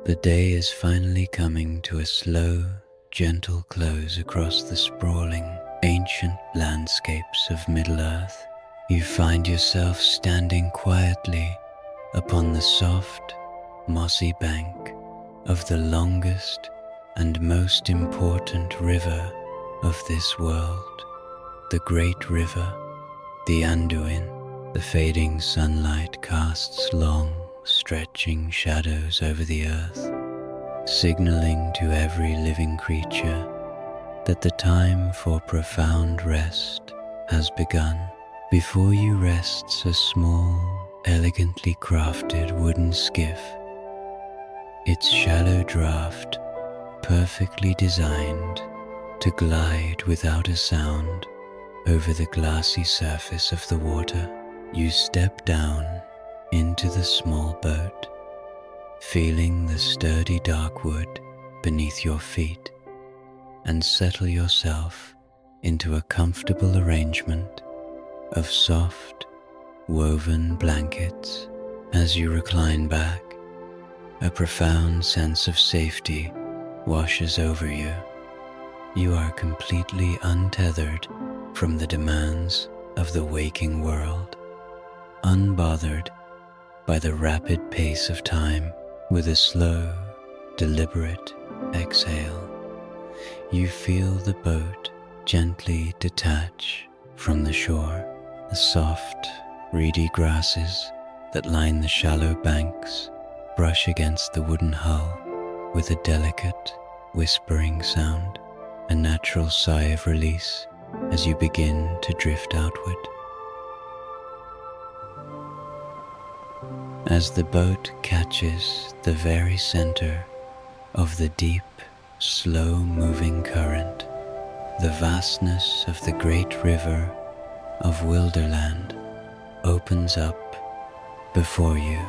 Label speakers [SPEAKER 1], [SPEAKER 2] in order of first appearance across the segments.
[SPEAKER 1] The day is finally coming to a slow, gentle close across the sprawling, ancient landscapes of Middle-earth. You find yourself standing quietly upon the soft, mossy bank of the longest and most important river of this world, the great river, the Anduin. The fading sunlight casts long, stretching shadows over the earth, signaling to every living creature that the time for profound rest has begun. Before you rests a small, elegantly crafted wooden skiff, its shallow draft perfectly designed to glide without a sound over the glassy surface of the water. You step down into the small boat, feeling the sturdy dark wood beneath your feet, and settle yourself into a comfortable arrangement of soft, woven blankets. As you recline back, a profound sense of safety washes over you. You are completely untethered from the demands of the waking world, unbothered by the rapid pace of time. With a slow, deliberate exhale, you feel the boat gently detach from the shore. The soft, reedy grasses that line the shallow banks brush against the wooden hull with a delicate, whispering sound, a natural sigh of release as you begin to drift outward. As the boat catches the very center of the deep, slow-moving current, the vastness of the great river of Wilderland opens up before you.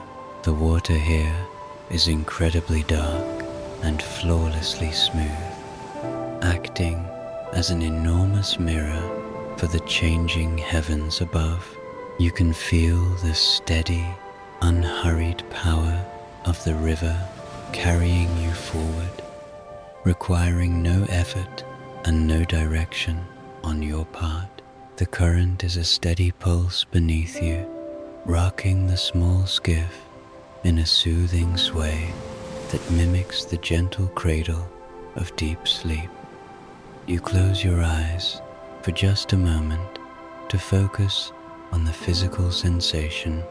[SPEAKER 1] The water here is incredibly dark and flawlessly smooth, acting as an enormous mirror for the changing heavens above. You can feel the steady, unhurried power of the river carrying you forward, requiring no effort and no direction on your part. The current is a steady pulse beneath you, rocking the small skiff in a soothing sway that mimics the gentle cradle of deep sleep. You close your eyes for just a moment to focus on the physical sensation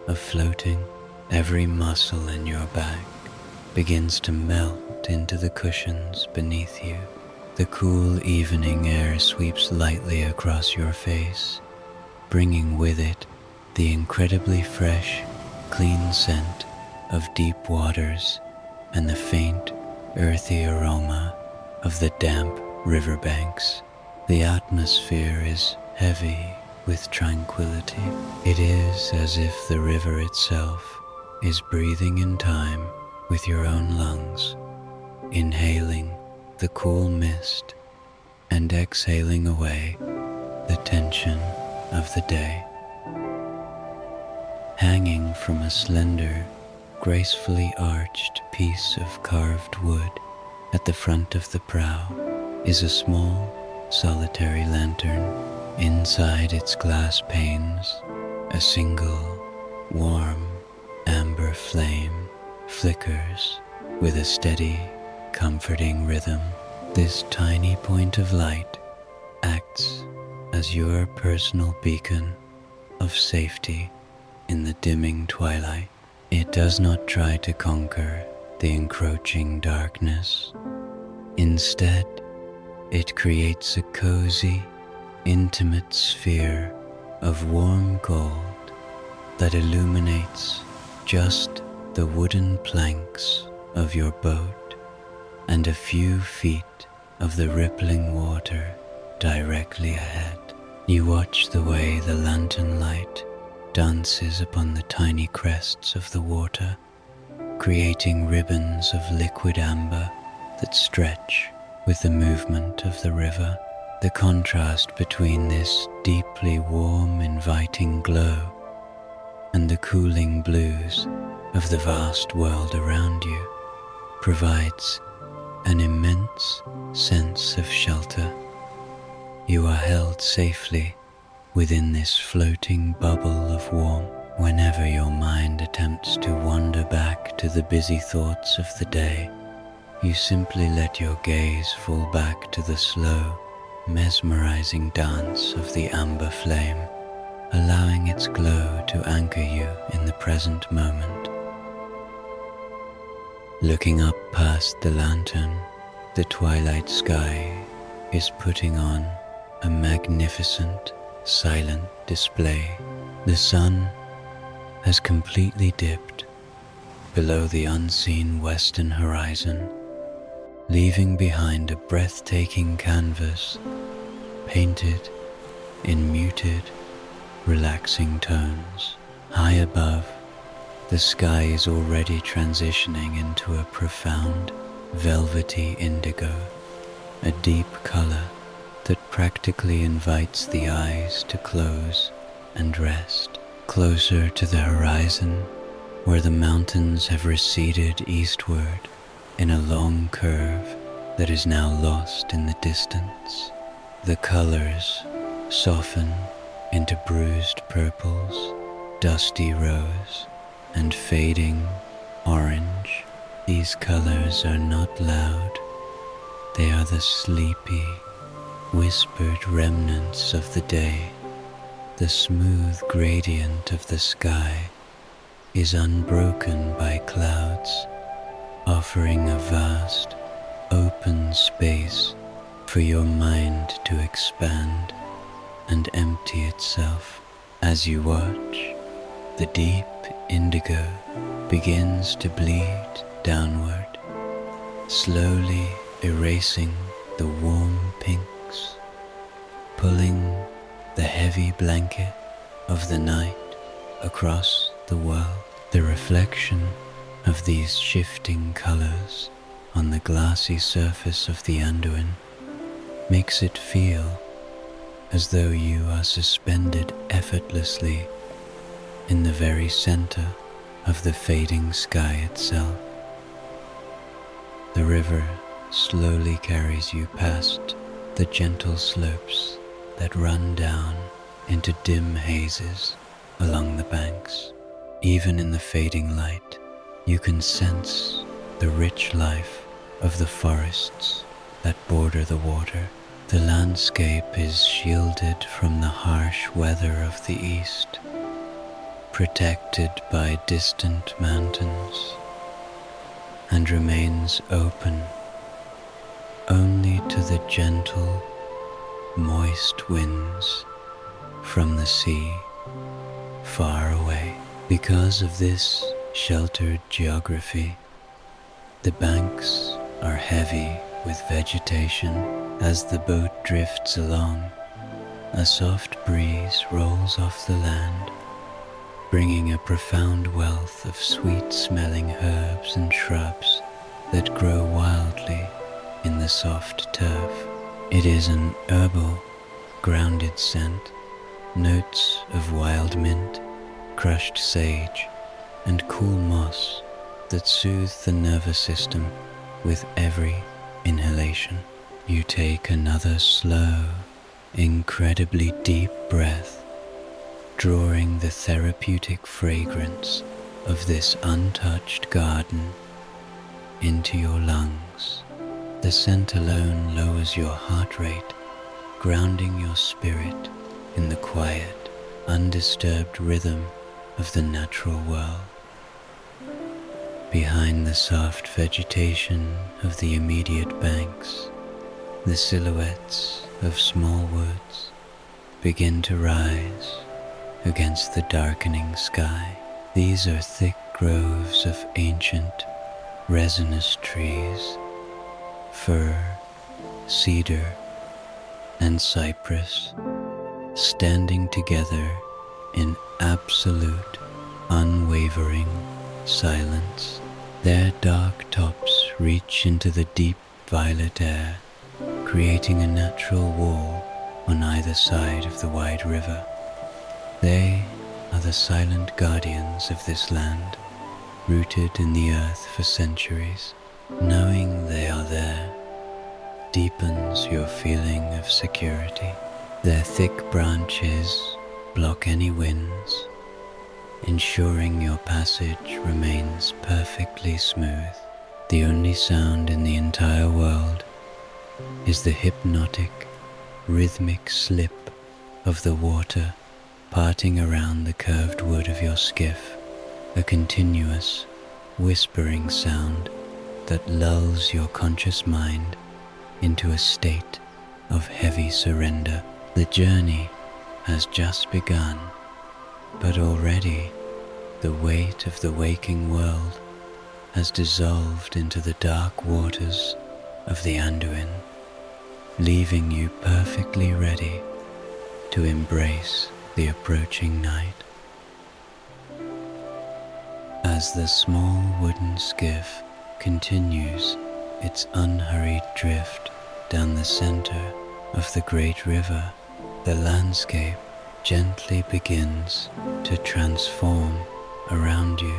[SPEAKER 1] of floating. Every muscle in your back begins to melt into the cushions beneath you. The cool evening air sweeps lightly across your face, bringing with it the incredibly fresh, clean scent of deep waters and the faint, earthy aroma of the damp riverbanks. The atmosphere is heavy with tranquility. It is as if the river itself is breathing in time with your own lungs, inhaling the cool mist and exhaling away the tension of the day. Hanging from a slender, gracefully arched piece of carved wood at the front of the prow is a small, solitary lantern. Inside its glass panes, a single, warm, amber flame flickers with a steady, comforting rhythm. This tiny point of light acts as your personal beacon of safety in the dimming twilight. It does not try to conquer the encroaching darkness. Instead, it creates a cozy, intimate sphere of warm gold that illuminates just the wooden planks of your boat and a few feet of the rippling water directly ahead. You watch the way the lantern light dances upon the tiny crests of the water, creating ribbons of liquid amber that stretch with the movement of the river. The contrast between this deeply warm, inviting glow and the cooling blues of the vast world around you provides an immense sense of shelter. You are held safely within this floating bubble of warmth. Whenever your mind attempts to wander back to the busy thoughts of the day, you simply let your gaze fall back to the slow, mesmerizing dance of the amber flame, allowing its glow to anchor you in the present moment. Looking up past the lantern, the twilight sky is putting on a magnificent, silent display. The sun has completely dipped below the unseen western horizon, leaving behind a breathtaking canvas painted in muted, relaxing tones. High above, the sky is already transitioning into a profound, velvety indigo, a deep color that practically invites the eyes to close and rest. Closer to the horizon, where the mountains have receded eastward in a long curve that is now lost in the distance, the colors soften into bruised purples, dusty rose, and fading orange. These colors are not loud. They are the sleepy, whispered remnants of the day. The smooth gradient of the sky is unbroken by clouds, offering a vast, open space for your mind to expand and empty itself. As you watch, the deep indigo begins to bleed downward, slowly erasing the warm pinks, pulling the heavy blanket of the night across the world. The reflection of these shifting colors on the glassy surface of the Anduin makes it feel as though you are suspended effortlessly in the very center of the fading sky itself. The river slowly carries you past the gentle slopes that run down into dim hazes along the banks. Even in the fading light, you can sense the rich life of the forests that border the water. The landscape is shielded from the harsh weather of the east, protected by distant mountains, and remains open only to the gentle, moist winds from the sea far away. Because of this sheltered geography, the banks are heavy with vegetation. As the boat drifts along, a soft breeze rolls off the land, bringing a profound wealth of sweet-smelling herbs and shrubs that grow wildly in the soft turf. It is an herbal, grounded scent, notes of wild mint, crushed sage, and cool moss that soothe the nervous system with every inhalation. You take another slow, incredibly deep breath, drawing the therapeutic fragrance of this untouched garden into your lungs. The scent alone lowers your heart rate, grounding your spirit in the quiet, undisturbed rhythm of the natural world. Behind the soft vegetation of the immediate banks, the silhouettes of small woods begin to rise against the darkening sky. These are thick groves of ancient, resinous trees, fir, cedar, and cypress, standing together in absolute, unwavering silence. Their dark tops reach into the deep violet air, creating a natural wall on either side of the wide river. They are the silent guardians of this land, rooted in the earth for centuries. Knowing they are there deepens your feeling of security. Their thick branches block any winds, ensuring your passage remains perfectly smooth. The only sound in the entire world is the hypnotic, rhythmic slip of the water parting around the curved wood of your skiff, a continuous, whispering sound that lulls your conscious mind into a state of heavy surrender. The journey has just begun, but already the weight of the waking world has dissolved into the dark waters of the Anduin, leaving you perfectly ready to embrace the approaching night. As the small wooden skiff continues its unhurried drift down the center of the great river, the landscape gently begins to transform around you.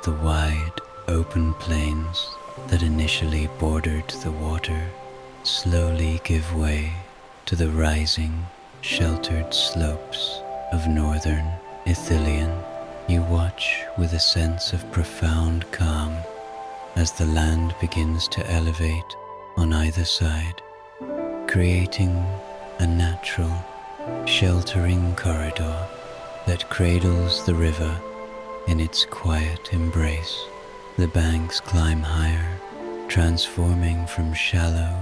[SPEAKER 1] The wide, open plains that initially bordered the water slowly give way to the rising, sheltered slopes of northern Ithilien. You watch with a sense of profound calm as the land begins to elevate on either side, creating a natural, sheltering corridor that cradles the river in its quiet embrace. The banks climb higher, transforming from shallow,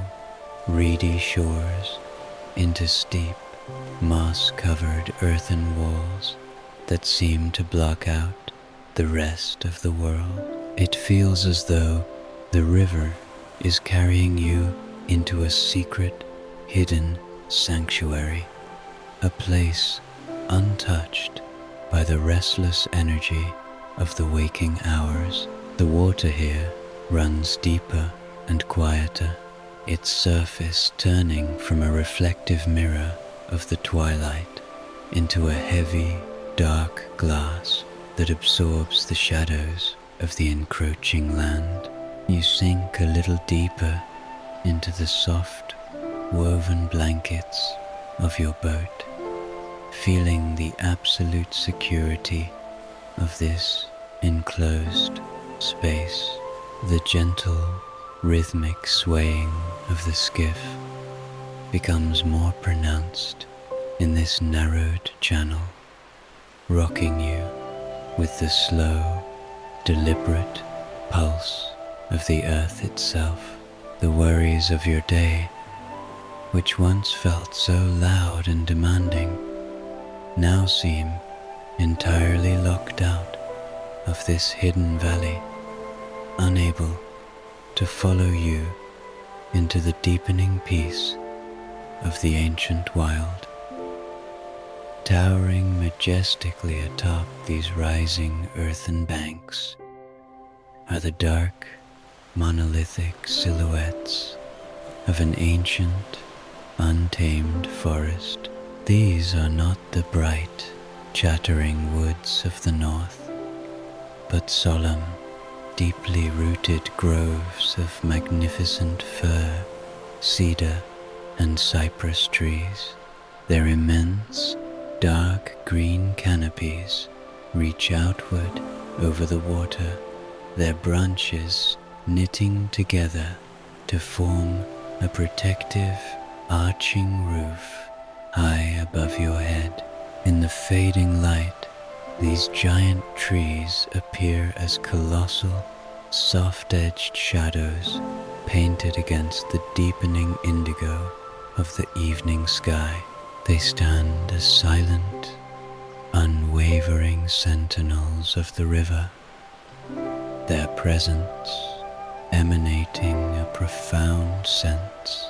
[SPEAKER 1] reedy shores into steep, moss-covered earthen walls that seem to block out the rest of the world. It feels as though the river is carrying you into a secret, hidden sanctuary, a place untouched by the restless energy of the waking hours. The water here runs deeper and quieter, its surface turning from a reflective mirror of the twilight into a heavy, dark glass that absorbs the shadows of the encroaching land. You sink a little deeper into the soft, woven blankets of your boat, feeling the absolute security of this enclosed space. The gentle, rhythmic swaying of the skiff becomes more pronounced in this narrowed channel, rocking you with the slow, deliberate pulse of the earth itself. The worries of your day, which once felt so loud and demanding, now seem entirely locked out of this hidden valley, unable to follow you into the deepening peace of the ancient wild. Towering majestically atop these rising earthen banks are the dark, monolithic silhouettes of an ancient, untamed forest. These are not the bright, chattering woods of the north, but solemn, deeply rooted groves of magnificent fir, cedar, and cypress trees. Their immense, dark green canopies reach outward over the water, their branches knitting together to form a protective, arching roof high above your head. In the fading light, these giant trees appear as colossal, soft-edged shadows painted against the deepening indigo of the evening sky. They stand as silent, unwavering sentinels of the river, their presence emanating a profound sense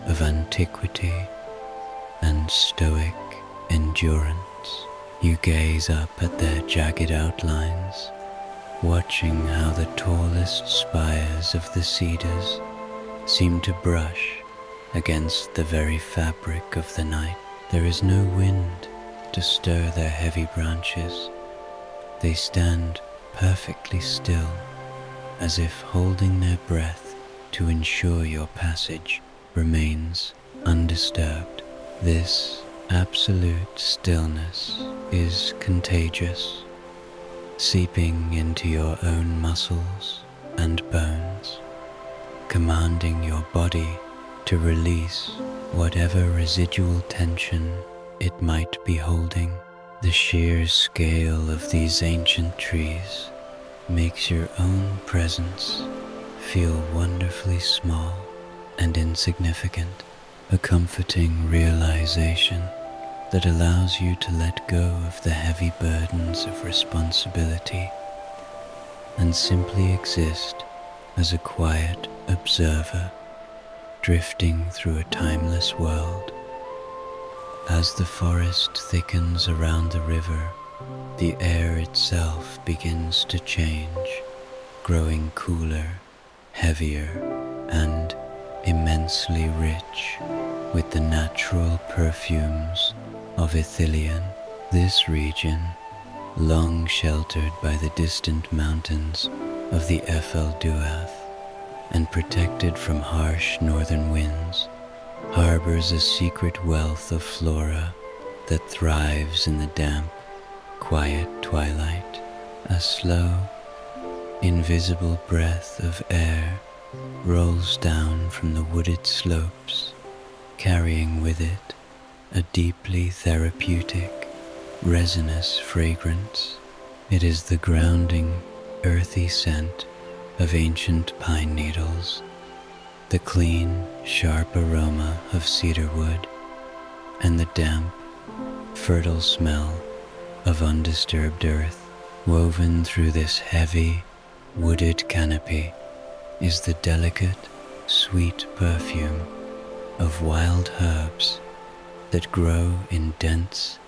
[SPEAKER 1] of antiquity and stoic endurance. You gaze up at their jagged outlines, watching how the tallest spires of the cedars seem to brush against the very fabric of the night. There is no wind to stir their heavy branches. They stand perfectly still, as if holding their breath to ensure your passage remains undisturbed. This absolute stillness is contagious, seeping into your own muscles and bones, commanding your body to release whatever residual tension it might be holding. The sheer scale of these ancient trees makes your own presence feel wonderfully small and insignificant, a comforting realization that allows you to let go of the heavy burdens of responsibility and simply exist as a quiet observer drifting through a timeless world. As the forest thickens around the river, the air itself begins to change, growing cooler, heavier, and immensely rich with the natural perfumes of Ithilien. This region, long sheltered by the distant mountains of the Anduin and protected from harsh northern winds, harbors a secret wealth of flora that thrives in the damp, quiet twilight. A slow, invisible breath of air rolls down from the wooded slopes, carrying with it a deeply therapeutic, resinous fragrance. It is the grounding, earthy scent of ancient pine needles, the clean, sharp aroma of cedar wood, and the damp, fertile smell of undisturbed earth. Woven through this heavy, wooded canopy is the delicate, sweet perfume of wild herbs that grow in dense,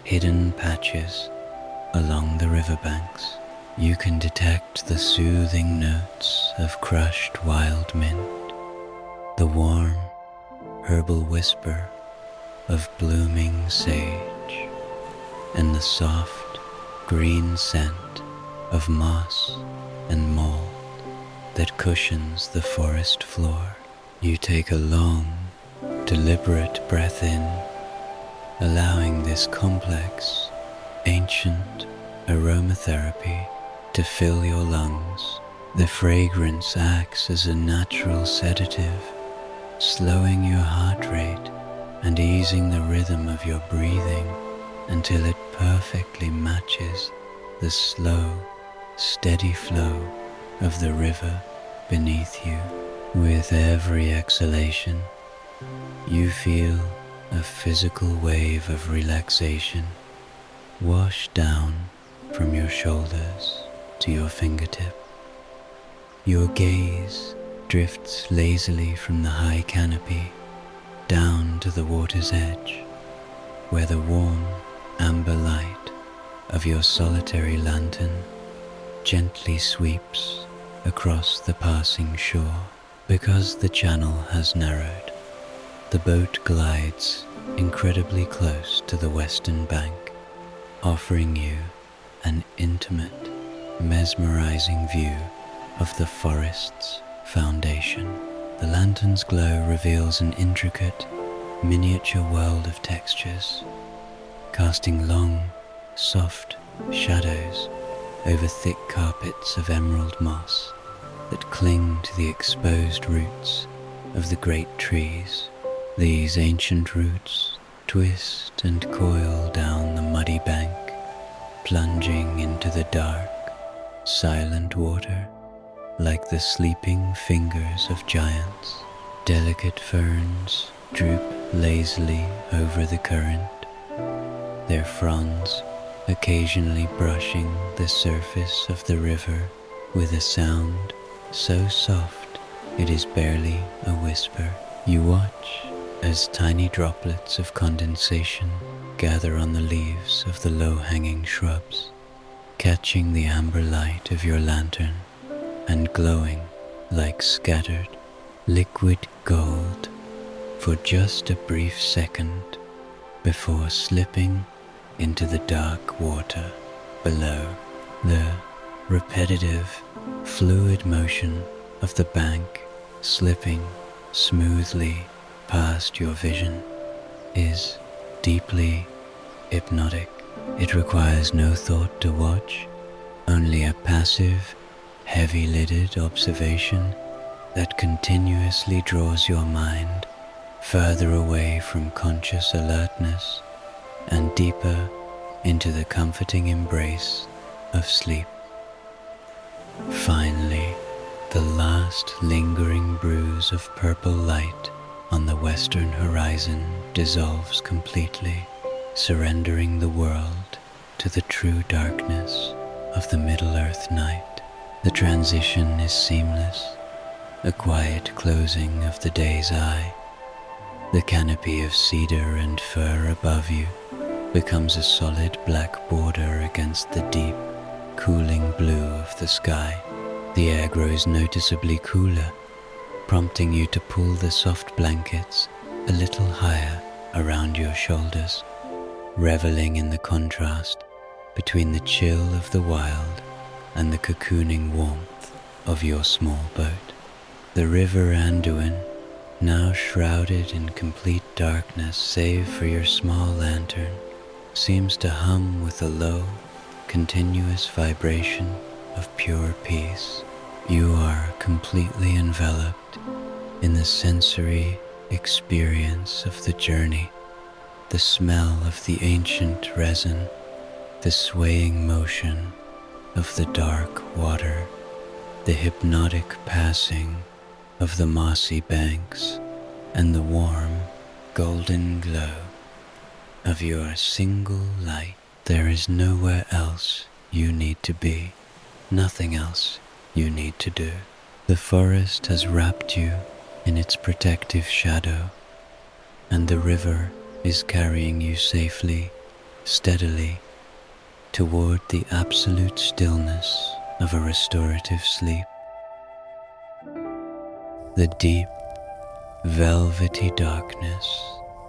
[SPEAKER 1] hidden patches along the riverbanks. You can detect the soothing notes of crushed wild mint, the warm, herbal whisper of blooming sage, and the soft, green scent of moss and mold that cushions the forest floor. You take a long, deliberate breath in, allowing this complex, ancient aromatherapy to fill your lungs. The fragrance acts as a natural sedative, slowing your heart rate and easing the rhythm of your breathing until it perfectly matches the slow, steady flow of the river beneath you. With every exhalation, you feel a physical wave of relaxation wash down from your shoulders to your fingertip. Your gaze drifts lazily from the high canopy down to the water's edge, where the warm amber light of your solitary lantern gently sweeps across the passing shore. Because the channel has narrowed, the boat glides incredibly close to the western bank, offering you an intimate, mesmerizing view of the forest's foundation. The lantern's glow reveals an intricate, miniature world of textures, casting long, soft shadows over thick carpets of emerald moss that cling to the exposed roots of the great trees. These ancient roots twist and coil down the muddy bank, plunging into the dark, silent water like the sleeping fingers of giants. Delicate ferns droop lazily over the current, their fronds occasionally brushing the surface of the river with a sound so soft it is barely a whisper. You watch as tiny droplets of condensation gather on the leaves of the low-hanging shrubs, catching the amber light of your lantern and glowing like scattered liquid gold for just a brief second before slipping into the dark water below. The repetitive, fluid motion of the bank slipping smoothly past your vision, is deeply hypnotic. It requires no thought to watch, only a passive, heavy-lidded observation that continuously draws your mind further away from conscious alertness and deeper into the comforting embrace of sleep. Finally, the last lingering bruise of purple light on the western horizon dissolves completely, surrendering the world to the true darkness of the Middle-earth night. The transition is seamless, a quiet closing of the day's eye. The canopy of cedar and fir above you becomes a solid black border against the deep, cooling blue of the sky. The air grows noticeably cooler, prompting you to pull the soft blankets a little higher around your shoulders, reveling in the contrast between the chill of the wild and the cocooning warmth of your small boat. The River Anduin, now shrouded in complete darkness save for your small lantern, seems to hum with a low, continuous vibration of pure peace. You are completely enveloped in the sensory experience of the journey, the smell of the ancient resin, the swaying motion of the dark water, the hypnotic passing of the mossy banks, and the warm, golden glow of your single light. There is nowhere else you need to be, nothing else you need to do. The forest has wrapped you in its protective shadow, and the river is carrying you safely, steadily, toward the absolute stillness of a restorative sleep. The deep, velvety darkness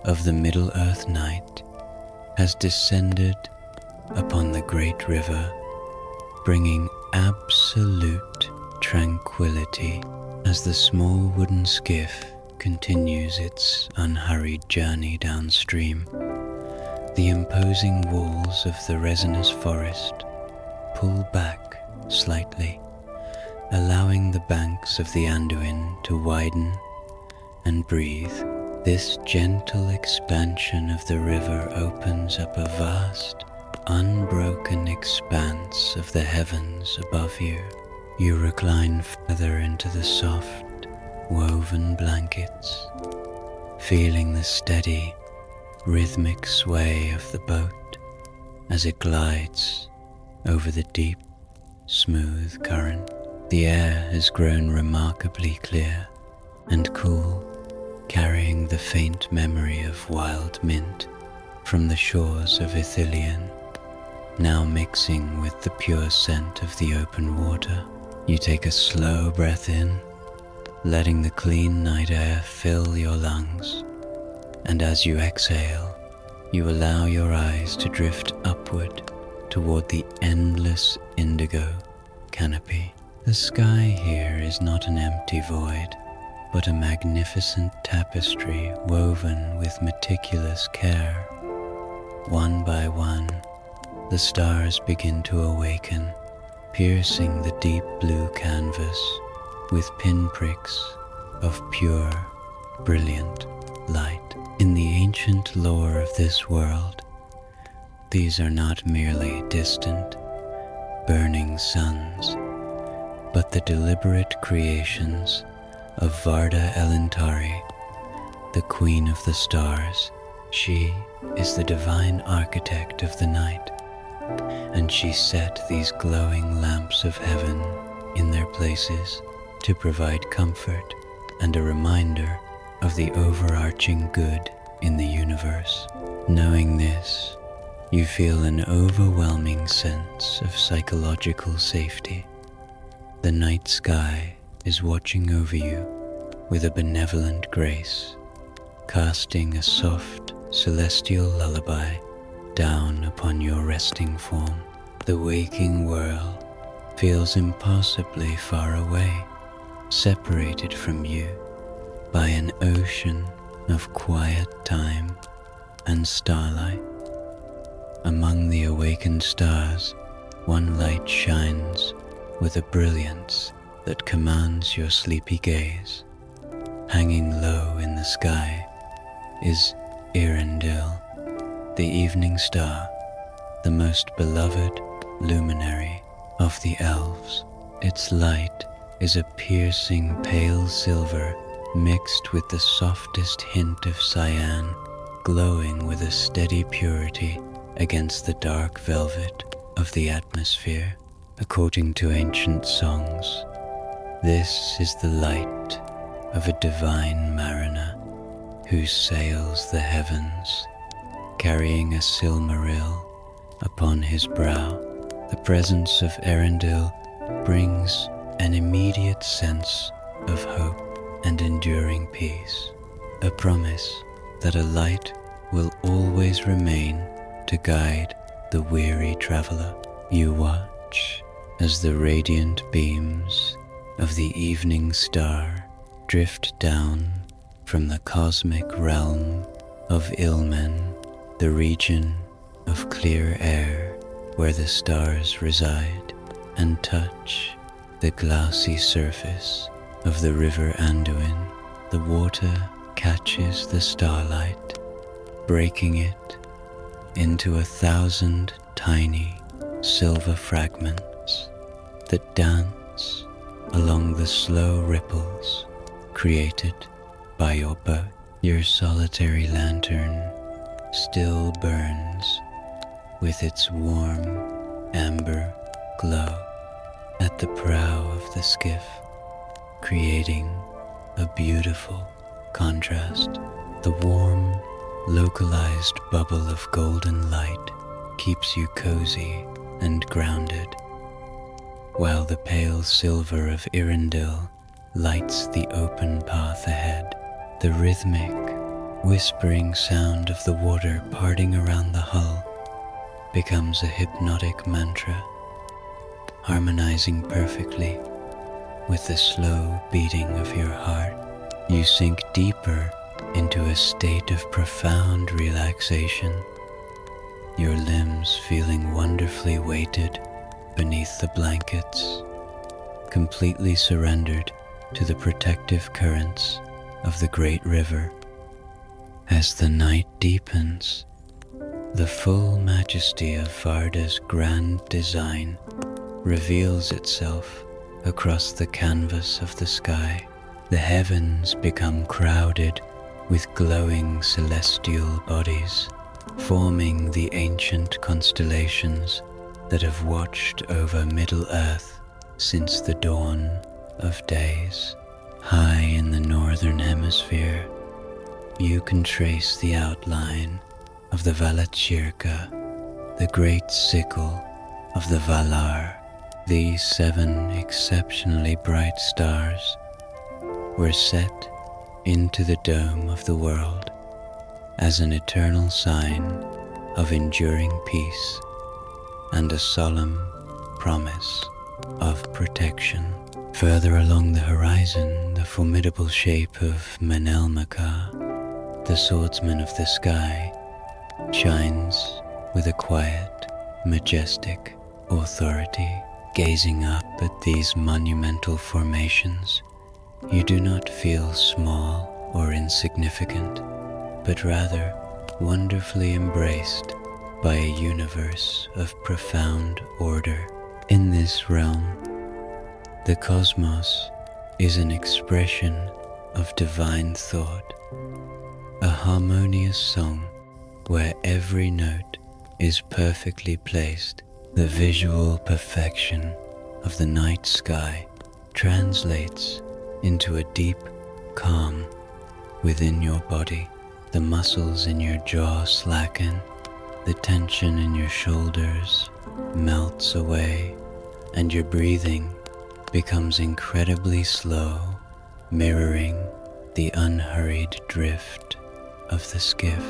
[SPEAKER 1] of the Middle-earth night has descended upon the great river, bringing absolute tranquility as the small wooden skiff continues its unhurried journey downstream. The imposing walls of the resinous forest pull back slightly, allowing the banks of the Anduin to widen and breathe. This gentle expansion of the river opens up a vast, unbroken expanse of the heavens above you. You recline further into the soft, woven blankets, feeling the steady, rhythmic sway of the boat as it glides over the deep, smooth current. The air has grown remarkably clear and cool, carrying the faint memory of wild mint from the shores of Ithilien, now mixing with the pure scent of the open water. You take a slow breath in, letting the clean night air fill your lungs, and as you exhale, you allow your eyes to drift upward toward the endless indigo canopy. The sky here is not an empty void, but a magnificent tapestry woven with meticulous care. One by one, the stars begin to awaken, piercing the deep blue canvas with pinpricks of pure, brilliant light. In the ancient lore of this world, these are not merely distant, burning suns, but the deliberate creations of Varda Elentari, the Queen of the Stars. She is the divine architect of the night, and she set these glowing lamps of heaven in their places to provide comfort and a reminder of the overarching good in the universe. Knowing this, you feel an overwhelming sense of psychological safety. The night sky is watching over you with a benevolent grace, casting a soft, celestial lullaby down upon your resting form. The waking world feels impossibly far away, separated from you by an ocean of quiet time and starlight. Among the awakened stars, one light shines with a brilliance that commands your sleepy gaze. Hanging low in the sky is Irendil, the evening star, the most beloved luminary of the elves. Its light is a piercing pale silver mixed with the softest hint of cyan, glowing with a steady purity against the dark velvet of the atmosphere. According to ancient songs, this is the light of a divine mariner who sails the heavens, carrying a silmaril upon his brow. The presence of Irendil brings an immediate sense of hope and enduring peace, a promise that a light will always remain to guide the weary traveler. You watch as the radiant beams of the evening star drift down from the cosmic realm of Ilmen, the region of clear air where the stars reside, and touch the glassy surface of the River Anduin. The water catches the starlight, breaking it into 1,000 tiny silver fragments that dance along the slow ripples created by your boat. Your solitary lantern still burns with its warm amber glow at the prow of the skiff, creating a beautiful contrast. The warm, localized bubble of golden light keeps you cozy and grounded, while the pale silver of Irendil lights the open path ahead. The rhythmic, whispering sound of the water parting around the hull becomes a hypnotic mantra, harmonizing perfectly with the slow beating of your heart. You sink deeper into a state of profound relaxation, your limbs feeling wonderfully weighted beneath the blankets, completely surrendered to the protective currents of the great river. As the night deepens, the full majesty of Varda's grand design reveals itself across the canvas of the sky. The heavens become crowded with glowing celestial bodies, forming the ancient constellations that have watched over Middle-earth since the dawn of days. High in the northern hemisphere, you can trace the outline of the Valachirka, the great sickle of the Valar. These 7 exceptionally bright stars were set into the dome of the world as an eternal sign of enduring peace and a solemn promise of protection. Further along the horizon, the formidable shape of Menelmacha, the swordsman of the sky, shines with a quiet, majestic authority. Gazing up at these monumental formations, you do not feel small or insignificant, but rather wonderfully embraced by a universe of profound order. In this realm, the cosmos is an expression of divine thought, a harmonious song where every note is perfectly placed. The visual perfection of the night sky translates into a deep calm within your body. The muscles in your jaw slacken, the tension in your shoulders melts away, and your breathing becomes incredibly slow, mirroring the unhurried drift of the skiff.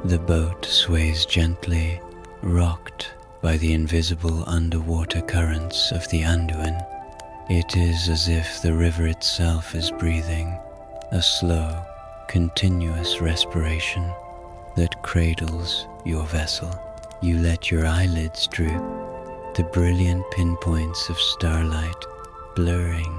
[SPEAKER 1] The boat sways gently, rocked by the invisible underwater currents of the Anduin, It is as if the river itself is breathing, a slow, continuous respiration that cradles your vessel. You let your eyelids droop, the brilliant pinpoints of starlight blurring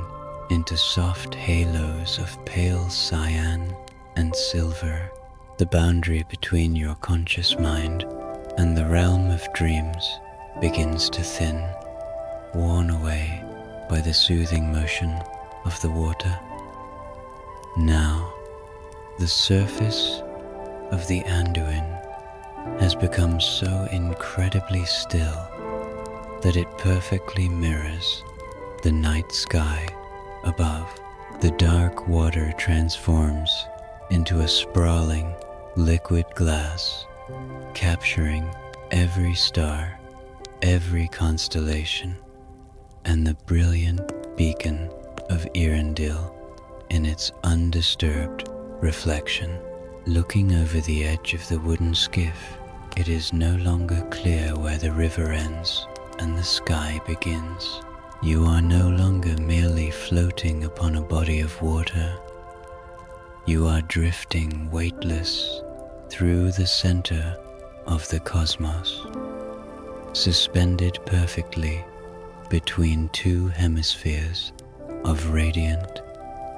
[SPEAKER 1] into soft halos of pale cyan and silver. The boundary between your conscious mind and the realm of dreams begins to thin, worn away by the soothing motion of the water. Now, the surface of the Anduin has become so incredibly still that it perfectly mirrors the night sky above. The dark water transforms into a sprawling liquid glass, capturing every star, every constellation, and the brilliant beacon of Irendil in its undisturbed reflection. Looking over the edge of the wooden skiff, it is no longer clear where the river ends and the sky begins. You are no longer merely floating upon a body of water. You are drifting weightless through the center of the cosmos, suspended perfectly between two hemispheres of radiant,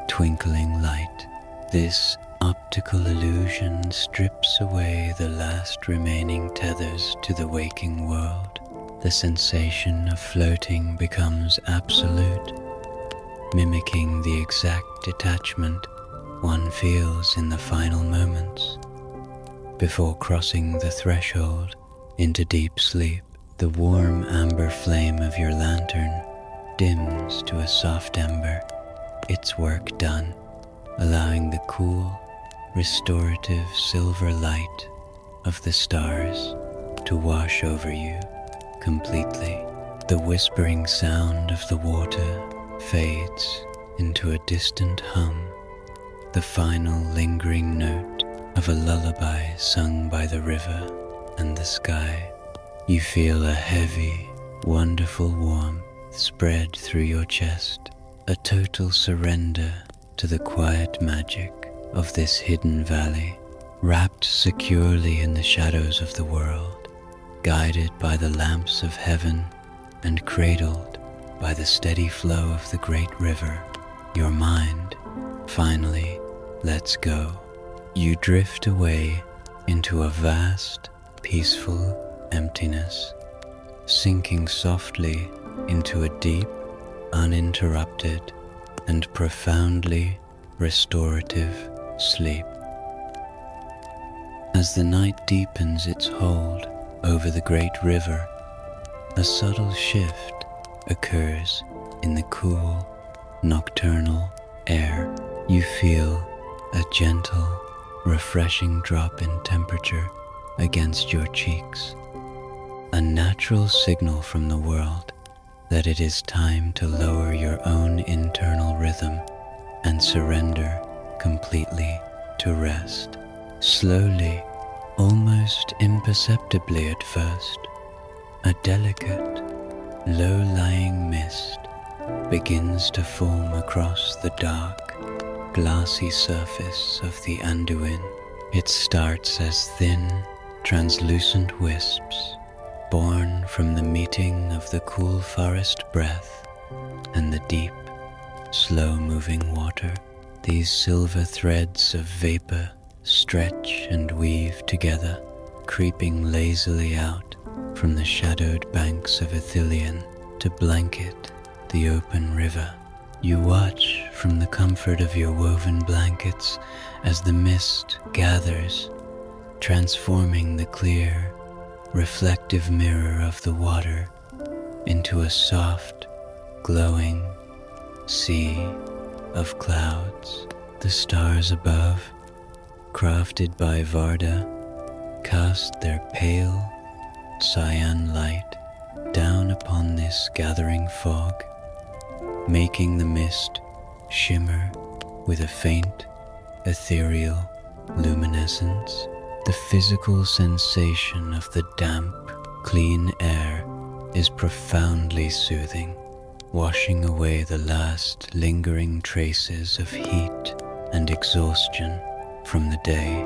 [SPEAKER 1] twinkling light. This optical illusion strips away the last remaining tethers to the waking world. The sensation of floating becomes absolute, mimicking the exact detachment one feels in the final moments before crossing the threshold into deep sleep. The warm amber flame of your lantern dims to a soft ember, its work done, allowing the cool, restorative silver light of the stars to wash over you completely. The whispering sound of the water fades into a distant hum, the final lingering note of a lullaby sung by the river and the sky. You feel a heavy, wonderful warmth spread through your chest, a total surrender to the quiet magic of this hidden valley, wrapped securely in the shadows of the world, guided by the lamps of heaven and cradled by the steady flow of the great river. Your mind finally lets go. You drift away into a vast, peaceful emptiness, sinking softly into a deep, uninterrupted, and profoundly restorative sleep. As the night deepens its hold over the great river, a subtle shift occurs in the cool, nocturnal air. You feel a gentle, refreshing drop in temperature against your cheeks, a natural signal from the world that it is time to lower your own internal rhythm and surrender completely to rest. Slowly, almost imperceptibly at first, a delicate, low-lying mist begins to form across the dark, glassy surface of the Anduin. It starts as thin, translucent wisps, born from the meeting of the cool forest breath and the deep, slow-moving water. These silver threads of vapor stretch and weave together, creeping lazily out from the shadowed banks of Ithilien to blanket the open river. You watch from the comfort of your woven blankets as the mist gathers, transforming the clear, reflective mirror of the water into a soft, glowing sea of clouds. The stars above, crafted by Varda, cast their pale, cyan light down upon this gathering fog, making the mist shimmer with a faint, ethereal luminescence. The physical sensation of the damp, clean air is profoundly soothing, washing away the last lingering traces of heat and exhaustion from the day.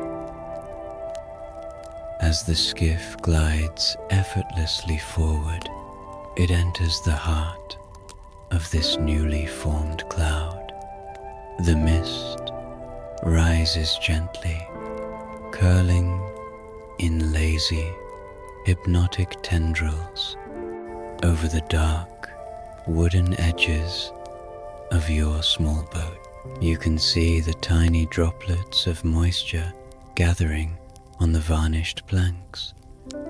[SPEAKER 1] As the skiff glides effortlessly forward, it enters the heart of this newly formed cloud. The mist rises gently, curling in lazy, hypnotic tendrils over the dark, wooden edges of your small boat. You can see the tiny droplets of moisture gathering on the varnished planks,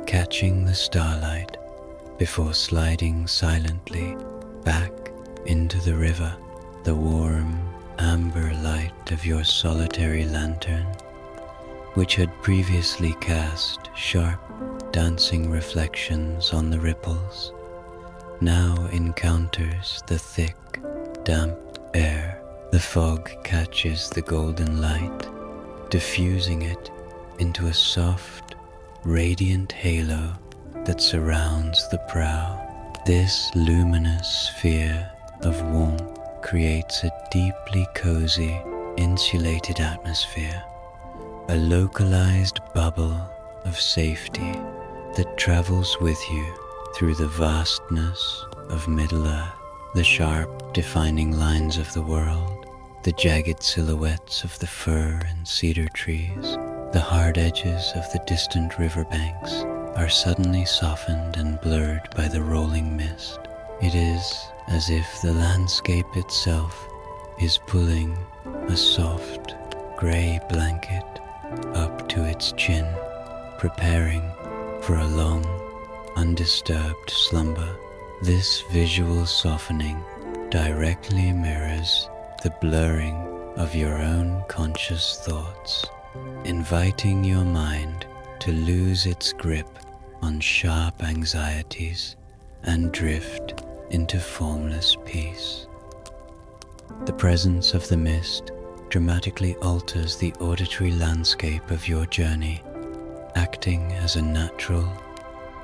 [SPEAKER 1] catching the starlight before sliding silently back into the river. The warm, amber light of your solitary lantern, which had previously cast sharp, dancing reflections on the ripples, now encounters the thick, damp air. The fog catches the golden light, diffusing it into a soft, radiant halo that surrounds the prow. This luminous sphere of warmth creates a deeply cozy, insulated atmosphere, a localized bubble of safety that travels with you through the vastness of Middle-earth. The sharp, defining lines of the world, the jagged silhouettes of the fir and cedar trees, the hard edges of the distant riverbanks are suddenly softened and blurred by the rolling mist. It is as if the landscape itself is pulling a soft, grey blanket up to its chin, preparing for a long, undisturbed slumber. This visual softening directly mirrors the blurring of your own conscious thoughts, inviting your mind to lose its grip on sharp anxieties and drift into formless peace. The presence of the mist dramatically alters the auditory landscape of your journey, acting as a natural,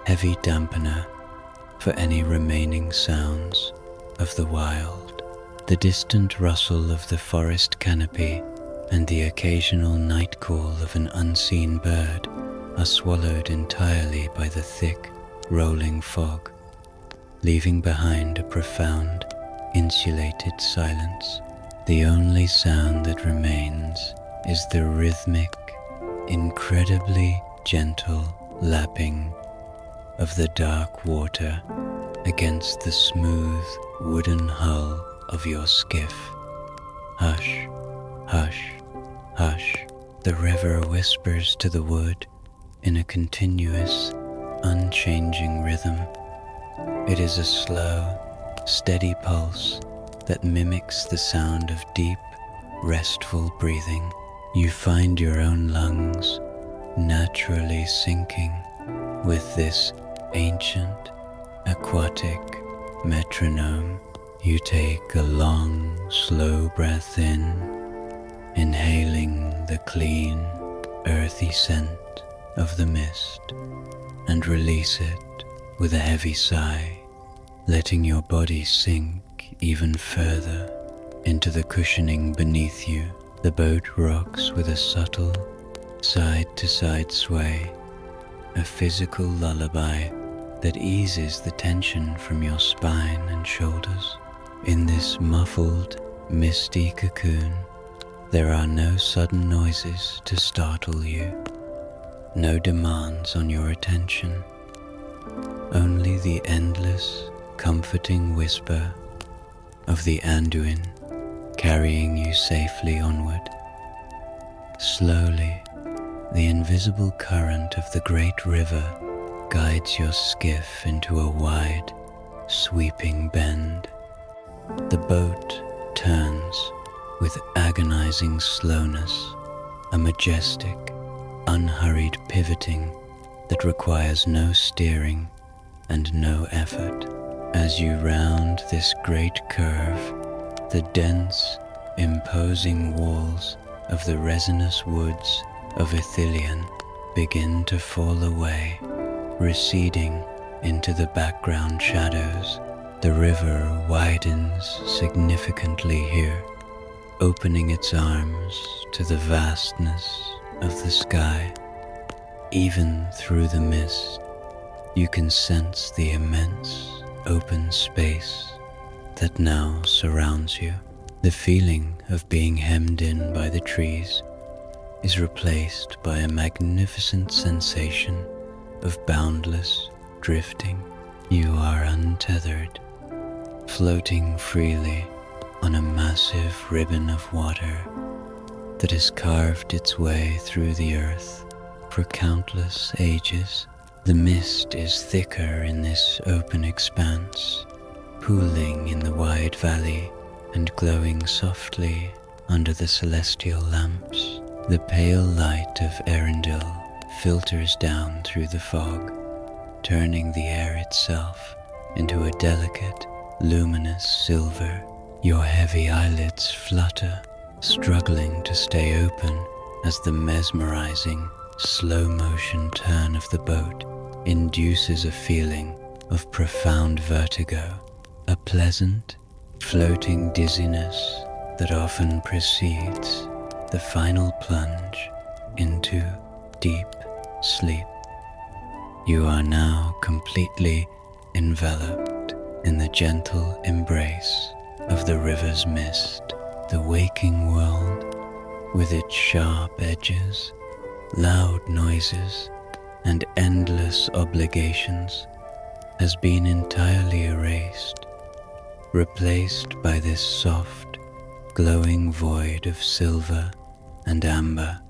[SPEAKER 1] heavy dampener for any remaining sounds of the wild. The distant rustle of the forest canopy and the occasional night call of an unseen bird are swallowed entirely by the thick, rolling fog, leaving behind a profound, insulated silence. The only sound that remains is the rhythmic, incredibly gentle lapping of the dark water against the smooth wooden hull of your skiff. Hush, hush, hush, the river whispers to the wood in a continuous, unchanging rhythm. It is a slow, steady pulse that mimics the sound of deep, restful breathing. You find your own lungs naturally sinking with this ancient, aquatic metronome. You take a long, slow breath in, inhaling the clean, earthy scent of the mist, and release it with a heavy sigh, letting your body sink even further into the cushioning beneath you. The boat rocks with a subtle, side-to-side sway, a physical lullaby that eases the tension from your spine and shoulders. In this muffled, misty cocoon, there are no sudden noises to startle you, no demands on your attention, only the endless, comforting whisper of the Anduin carrying you safely onward. Slowly, the invisible current of the great river guides your skiff into a wide, sweeping bend. The boat turns with agonizing slowness, a majestic, unhurried pivoting that requires no steering and no effort. As you round this great curve, the dense, imposing walls of the resinous woods of Ithilien begin to fall away, receding into the background shadows The river widens significantly here, opening its arms to the vastness of the sky. Even through the mist, you can sense the immense open space that now surrounds you. The feeling of being hemmed in by the trees is replaced by a magnificent sensation of boundless drifting. You are untethered, floating freely on a massive ribbon of water that has carved its way through the earth for countless ages. The mist is thicker in this open expanse, pooling in the wide valley and glowing softly under the celestial lamps. The pale light of Erendil filters down through the fog, turning the air itself into a delicate, luminous silver. Your heavy eyelids flutter, struggling to stay open as the mesmerizing, slow-motion turn of the boat induces a feeling of profound vertigo, a pleasant, floating dizziness that often precedes the final plunge into deep sleep. You are now completely enveloped in the gentle embrace of the river's mist. The waking world, with its sharp edges, loud noises, and endless obligations, has been entirely erased, replaced by this soft, glowing void of silver and amber.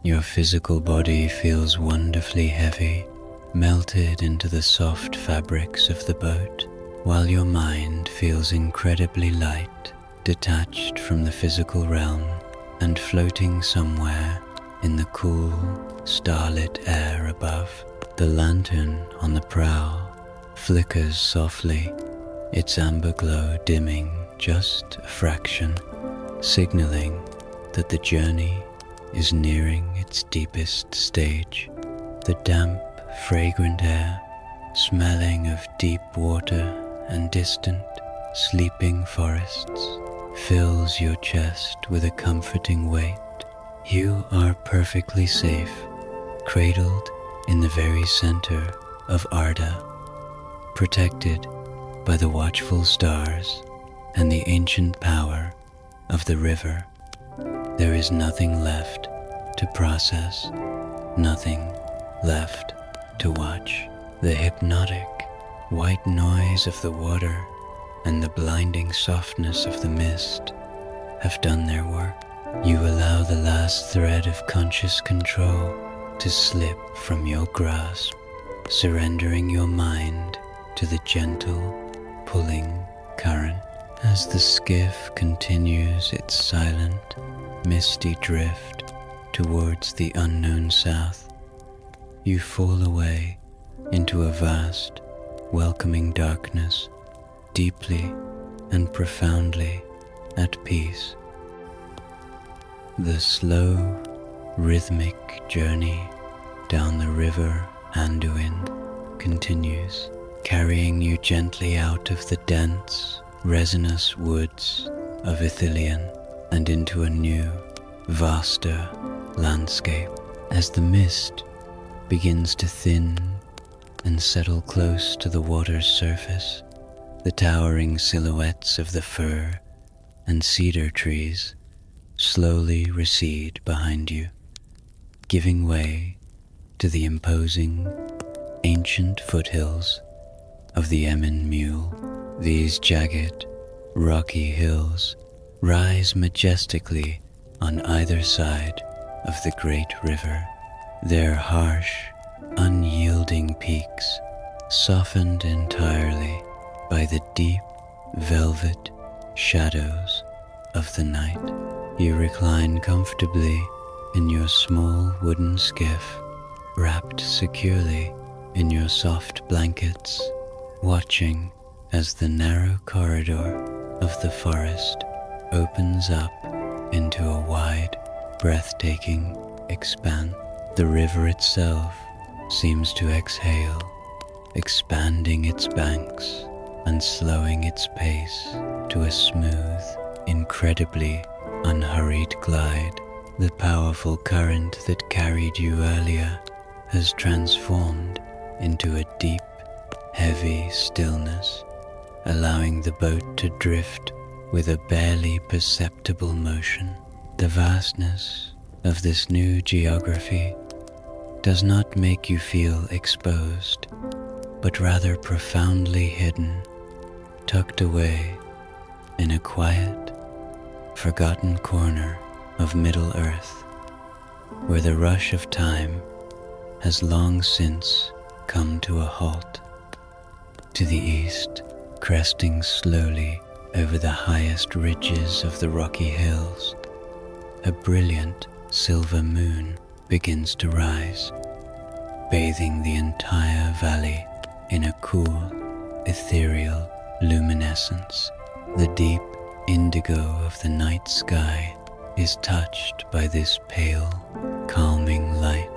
[SPEAKER 1] Your physical body feels wonderfully heavy, melted into the soft fabrics of the boat, while your mind feels incredibly light, detached from the physical realm and floating somewhere in the cool, starlit air above. The lantern on the prow flickers softly, its amber glow dimming just a fraction, signaling that the journey is nearing its deepest stage. The damp, fragrant air, smelling of deep water and distant, sleeping forests, fills your chest with a comforting weight. You are perfectly safe, cradled in the very center of Arda, protected by the watchful stars and the ancient power of the river. There is nothing left to process, nothing left to watch. The hypnotic, white noise of the water and the blinding softness of the mist have done their work. You allow the last thread of conscious control to slip from your grasp, surrendering your mind to the gentle, pulling current. As the skiff continues its silent, misty drift towards the unknown south, you fall away into a vast, welcoming darkness, deeply and profoundly at peace. The slow, rhythmic journey down the River Anduin continues, carrying you gently out of the dense, resinous woods of Ithilien and into a new, vaster landscape. As the mist begins to thin and settle close to the water's surface, the towering silhouettes of the fir and cedar trees slowly recede behind you, giving way to the imposing, ancient foothills of the Emyn Muil. These jagged, rocky hills rise majestically on either side of the great river, their harsh, unyielding peaks softened entirely by the deep, velvet shadows of the night. You recline comfortably in your small wooden skiff, wrapped securely in your soft blankets, watching as the narrow corridor of the forest opens up into a wide, breathtaking expanse. The river itself seems to exhale, expanding its banks and slowing its pace to a smooth, incredibly unhurried glide. The powerful current that carried you earlier has transformed into a deep, heavy stillness, allowing the boat to drift with a barely perceptible motion. The vastness of this new geography does not make you feel exposed, but rather profoundly hidden, tucked away in a quiet, forgotten corner of Middle-earth, where the rush of time has long since come to a halt. To the east, cresting slowly over the highest ridges of the rocky hills, a brilliant silver moon begins to rise, bathing the entire valley in a cool, ethereal luminescence. The deep indigo of the night sky is touched by this pale, calming light,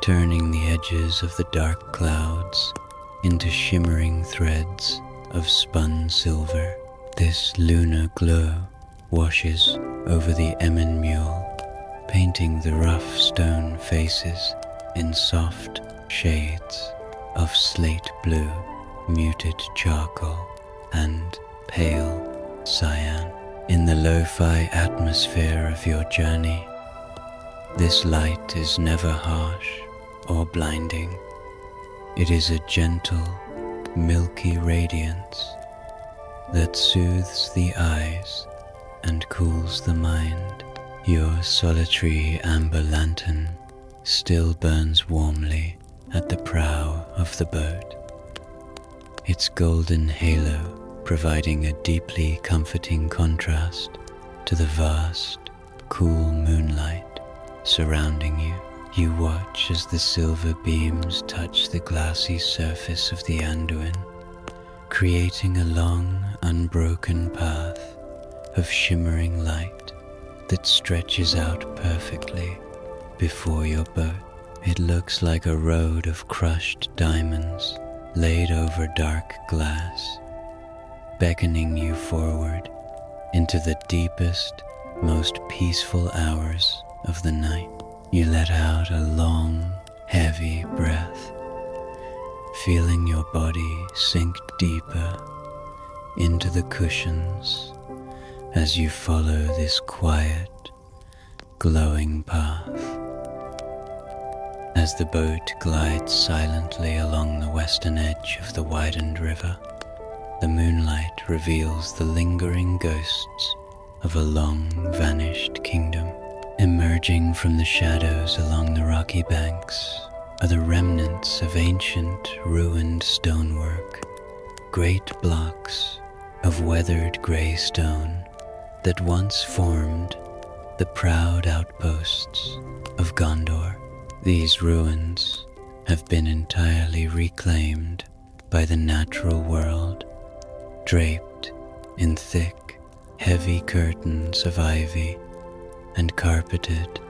[SPEAKER 1] turning the edges of the dark clouds into shimmering threads of spun silver. This lunar glow washes over the Emmen mule, painting the rough stone faces in soft shades of slate blue, muted charcoal, and pale cyan. In the lo-fi atmosphere of your journey, this light is never harsh or blinding. It is a gentle, milky radiance that soothes the eyes and cools the mind. Your solitary amber lantern still burns warmly at the prow of the boat, its golden halo providing a deeply comforting contrast to the vast, cool moonlight surrounding you. You watch as the silver beams touch the glassy surface of the Anduin, creating a long, unbroken path of shimmering light that stretches out perfectly before your boat. It looks like a road of crushed diamonds laid over dark glass, beckoning you forward into the deepest, most peaceful hours of the night. You let out a long, heavy breath, feeling your body sink deeper into the cushions as you follow this quiet, glowing path. As the boat glides silently along the western edge of the widened river, the moonlight reveals the lingering ghosts of a long-vanished kingdom. Emerging from the shadows along the rocky banks are the remnants of ancient, ruined stonework, great blocks of weathered grey stone that once formed the proud outposts of Gondor. These ruins have been entirely reclaimed by the natural world, draped in thick, heavy curtains of ivy and carpeted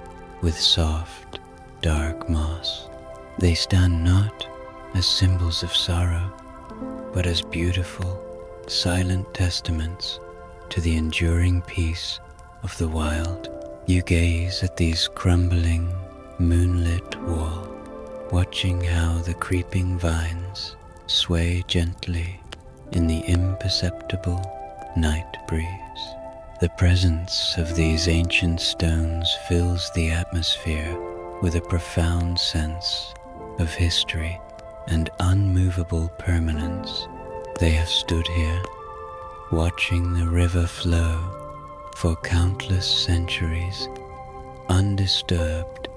[SPEAKER 1] with soft, dark moss. They stand not as symbols of sorrow, but as beautiful, silent testaments to the enduring peace of the wild. You gaze at these crumbling, moonlit walls, watching how the creeping vines sway gently in the imperceptible night breeze. The presence of these ancient stones fills the atmosphere with a profound sense of history and unmovable permanence. They have stood here, watching the river flow for countless centuries, undisturbed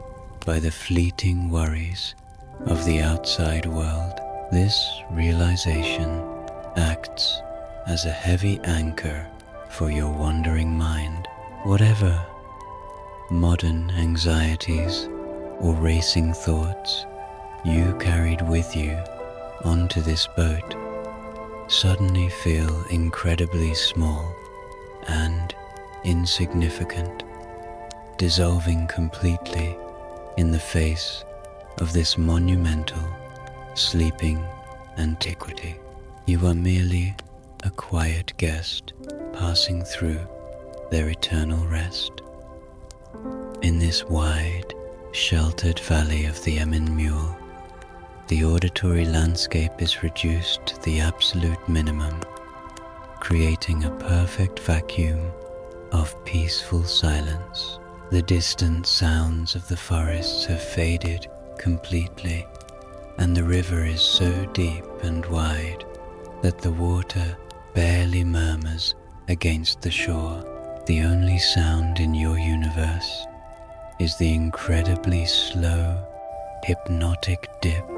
[SPEAKER 1] by the fleeting worries of the outside world. This realization acts as a heavy anchor for your wandering mind. Whatever modern anxieties or racing thoughts you carried with you onto this boat suddenly feel incredibly small and insignificant, dissolving completely in the face of this monumental, sleeping antiquity. You are merely a quiet guest passing through their eternal rest. In this wide, sheltered valley of the Emyn, the auditory landscape is reduced to the absolute minimum, creating a perfect vacuum of peaceful silence. The distant sounds of the forests have faded completely, and the river is so deep and wide that the water barely murmurs against the shore. The only sound in your universe is the incredibly slow, hypnotic dip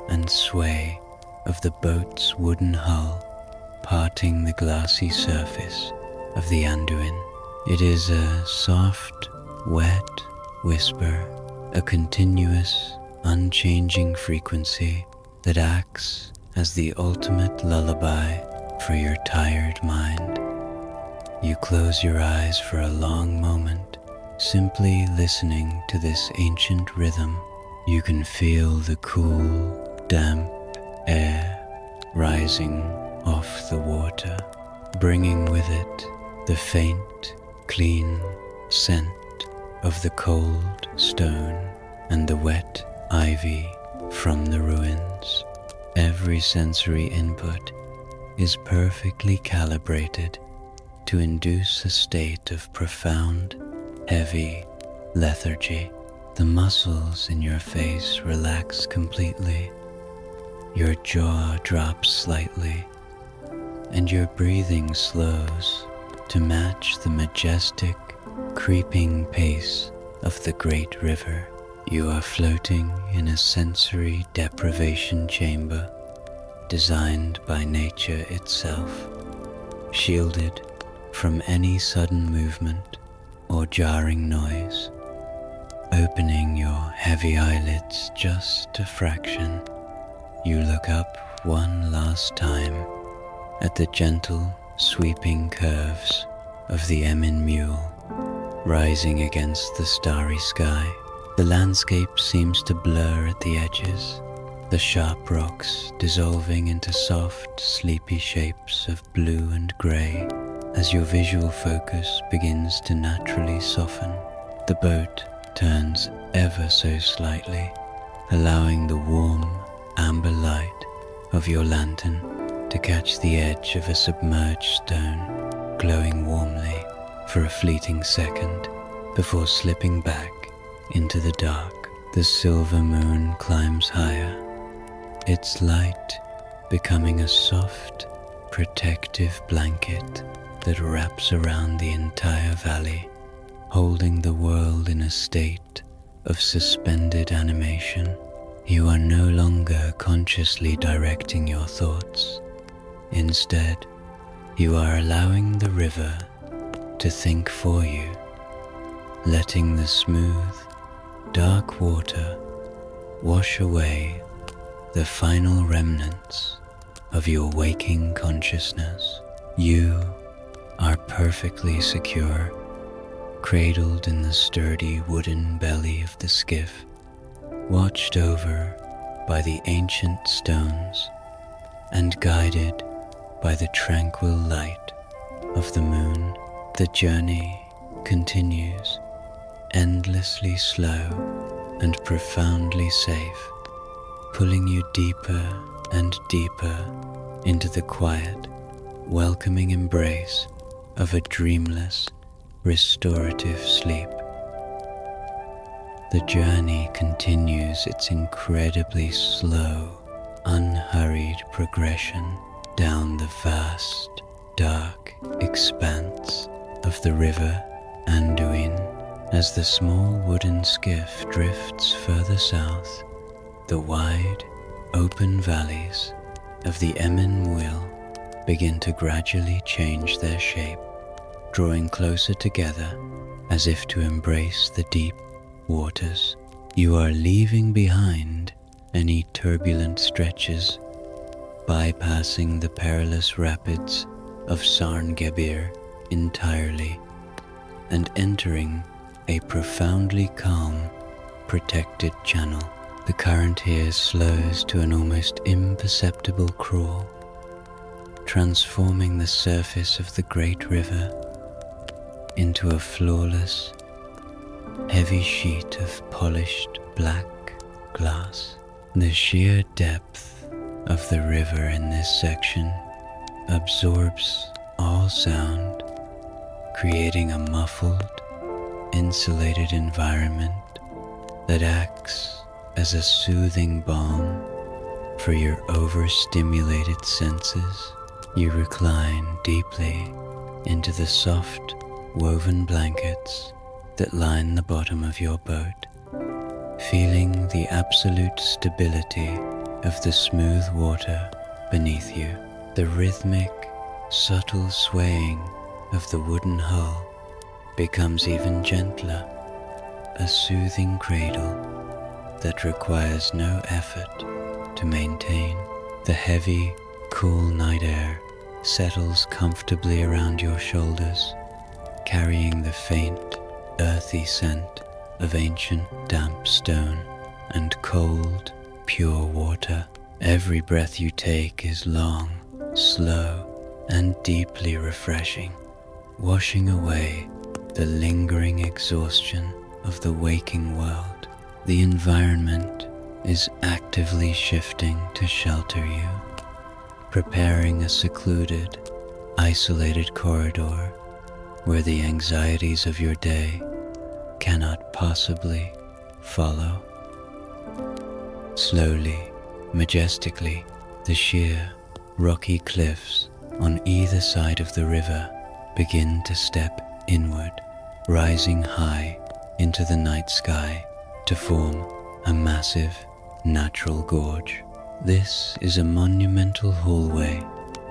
[SPEAKER 1] and sway of the boat's wooden hull parting the glassy surface of the Anduin. It is a soft, wet whisper, a continuous, unchanging frequency that acts as the ultimate lullaby for your tired mind. You close your eyes for a long moment, simply listening to this ancient rhythm. You can feel the cool, damp air rising off the water, bringing with it the faint, clean scent of the cold stone and the wet ivy from the ruins. Every sensory input is perfectly calibrated to induce a state of profound, heavy lethargy. The muscles in your face relax completely, your jaw drops slightly, and your breathing slows to match the majestic, creeping pace of the great river. You are floating in a sensory deprivation chamber designed by nature itself, shielded from any sudden movement or jarring noise. Opening your heavy eyelids just a fraction, you look up one last time at the gentle, sweeping curves of the Emyn rising against the starry sky. The landscape seems to blur at the edges, the sharp rocks dissolving into soft, sleepy shapes of blue and grey as your visual focus begins to naturally soften. The boat turns ever so slightly, allowing the warm, amber light of your lantern to catch the edge of a submerged stone, glowing warmly for a fleeting second before slipping back into the dark. The silver moon climbs higher, its light becoming a soft, protective blanket that wraps around the entire valley, holding the world in a state of suspended animation. You are no longer consciously directing your thoughts. Instead, you are allowing the river to think for you, letting the smooth, dark water wash away the final remnants of your waking consciousness. You are perfectly secure, cradled in the sturdy wooden belly of the skiff, watched over by the ancient stones and guided by the tranquil light of the moon. The journey continues, endlessly slow and profoundly safe, pulling you deeper and deeper into the quiet, welcoming embrace of a dreamless, restorative sleep. The journey continues its incredibly slow, unhurried progression down the vast, dark expanse of the River Anduin. As the small wooden skiff drifts further south, the wide, open valleys of the Emyn begin to gradually change their shape, drawing closer together as if to embrace the deep waters. You are leaving behind any turbulent stretches, bypassing the perilous rapids of Sarngebir entirely, and entering a profoundly calm, protected channel. The current here slows to an almost imperceptible crawl, transforming the surface of the great river into a flawless, heavy sheet of polished black glass. The sheer depth of the river in this section absorbs all sound, creating a muffled, insulated environment that acts as a soothing balm for your overstimulated senses. You recline deeply into the soft, woven blankets that line the bottom of your boat, feeling the absolute stability of the smooth water beneath you. The rhythmic, subtle swaying of the wooden hull becomes even gentler, a soothing cradle that requires no effort to maintain. The heavy, cool night air settles comfortably around your shoulders, carrying the faint, earthy scent of ancient damp stone and cold, pure water. Every breath you take is long, slow, and deeply refreshing, washing away the lingering exhaustion of the waking world. The environment is actively shifting to shelter you, preparing a secluded, isolated corridor where the anxieties of your day cannot possibly follow. Slowly, majestically, the sheer, rocky cliffs on either side of the river begin to step inward, rising high into the night sky to form a massive, natural gorge. This is a monumental hallway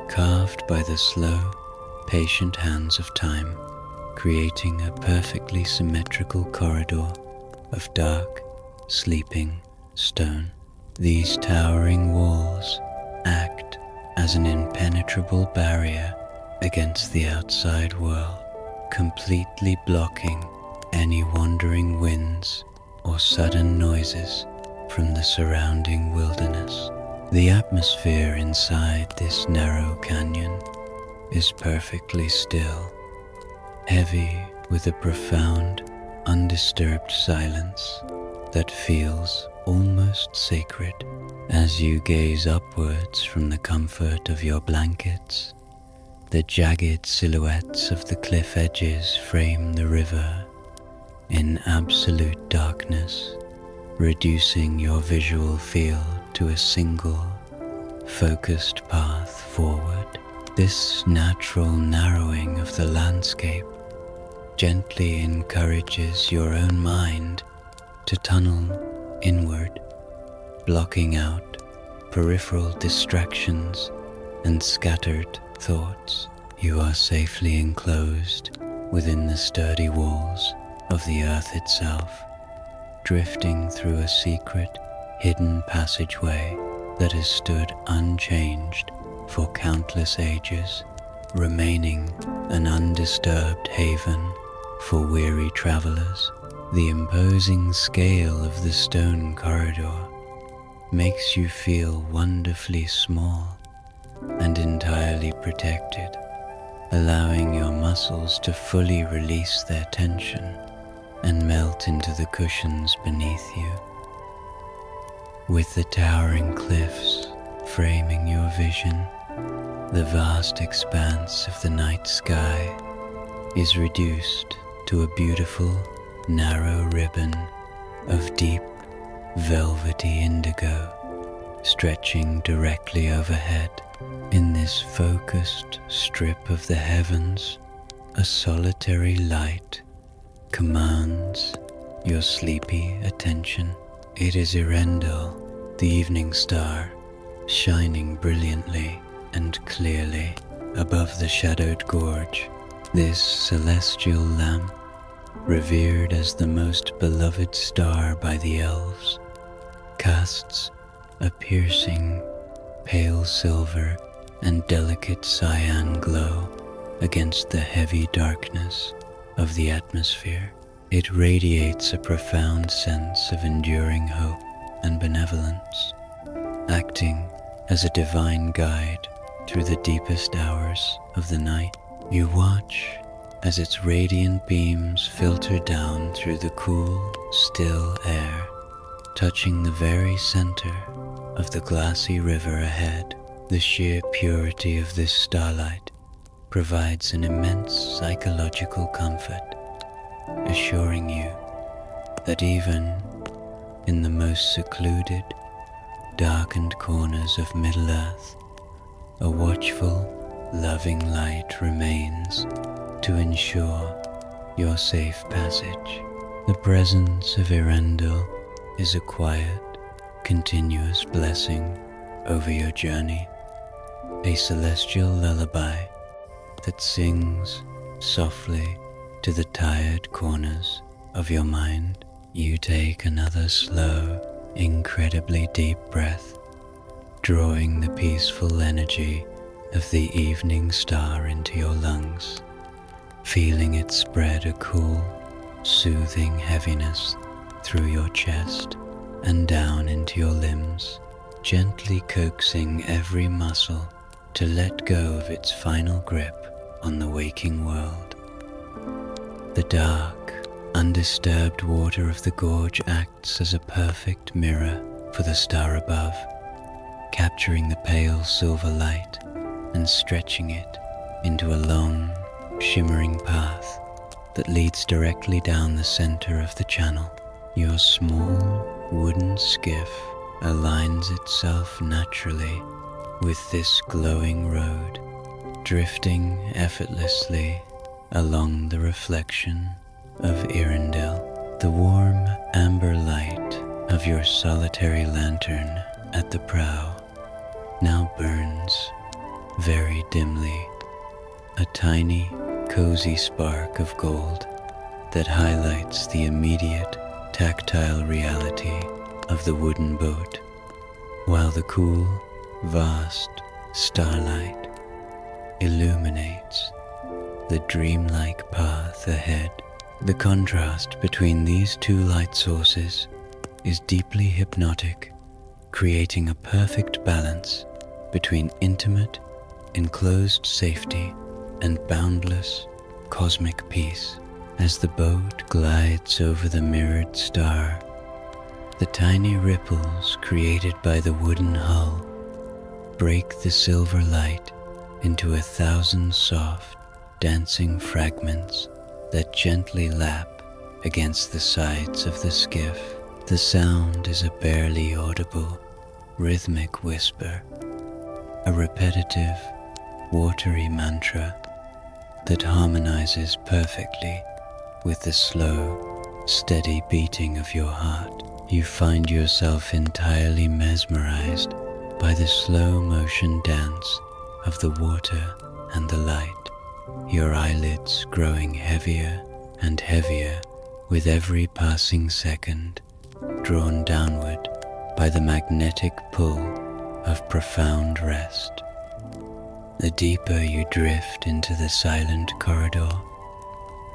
[SPEAKER 1] carved by the slow, patient hands of time, creating a perfectly symmetrical corridor of dark, sleeping stone. These towering walls act as an impenetrable barrier against the outside world, completely blocking any wandering winds or sudden noises from the surrounding wilderness. The atmosphere inside this narrow canyon is perfectly still, heavy with a profound, undisturbed silence that feels almost sacred. As you gaze upwards from the comfort of your blankets, the jagged silhouettes of the cliff edges frame the river in absolute darkness, reducing your visual field to a single, focused path forward. This natural narrowing of the landscape gently encourages your own mind to tunnel inward, blocking out peripheral distractions and scattered thoughts. You are safely enclosed within the sturdy walls of the earth itself, drifting through a secret, hidden passageway that has stood unchanged for countless ages, remaining an undisturbed haven for weary travelers. The imposing scale of the stone corridor makes you feel wonderfully small and entirely protected, allowing your muscles to fully release their tension and melt into the cushions beneath you. With the towering cliffs framing your vision, the vast expanse of the night sky is reduced to a beautiful, narrow ribbon of deep, velvety indigo, stretching directly overhead. In this focused strip of the heavens, a solitary light commands your sleepy attention. It is Earendel, the evening star, shining brilliantly and clearly above the shadowed gorge. This celestial lamp, revered as the most beloved star by the elves, casts a piercing, pale silver and delicate cyan glow against the heavy darkness of the atmosphere. It radiates a profound sense of enduring hope and benevolence, acting as a divine guide through the deepest hours of the night. You watch as its radiant beams filter down through the cool, still air, touching the very center of the glassy river ahead. The sheer purity of this starlight provides an immense psychological comfort, assuring you that even in the most secluded, darkened corners of Middle-earth, a watchful, loving light remains to ensure your safe passage. The presence of Earendil is a quiet, continuous blessing over your journey, a celestial lullaby that sings softly to the tired corners of your mind. You take another slow, incredibly deep breath, drawing the peaceful energy of the evening star into your lungs, feeling it spread a cool, soothing heaviness through your chest and down into your limbs, gently coaxing every muscle to let go of its final grip on the waking world. The dark, undisturbed water of the gorge acts as a perfect mirror for the star above, capturing the pale silver light and stretching it into a long, shimmering path that leads directly down the center of the channel. Your small wooden skiff aligns itself naturally with this glowing road, drifting effortlessly along the reflection of Earendil. The warm amber light of your solitary lantern at the prow now burns very dimly, a tiny, cozy spark of gold that highlights the immediate tactile reality of the wooden boat, while the cool, vast starlight illuminates the dreamlike path ahead. The contrast between these two light sources is deeply hypnotic, creating a perfect balance between intimate, enclosed safety and boundless, cosmic peace. As the boat glides over the mirrored star, the tiny ripples created by the wooden hull break the silver light into 1,000 soft, dancing fragments that gently lap against the sides of the skiff. The sound is a barely audible, rhythmic whisper, a repetitive, watery mantra that harmonizes perfectly with the slow, steady beating of your heart. You find yourself entirely mesmerized by the slow motion dance of the water and the light, your eyelids growing heavier and heavier with every passing second, drawn downward by the magnetic pull of profound rest. The deeper you drift into the silent corridor,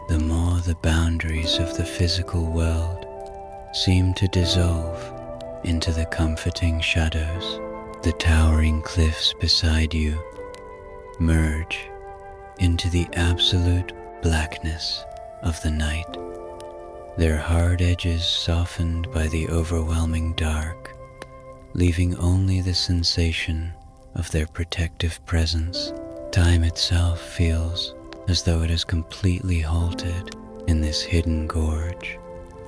[SPEAKER 1] the more the boundaries of the physical world seem to dissolve into the comforting shadows. The towering cliffs beside you merge into the absolute blackness of the night, their hard edges softened by the overwhelming dark, leaving only the sensation of their protective presence. Time itself feels as though it has completely halted in this hidden gorge,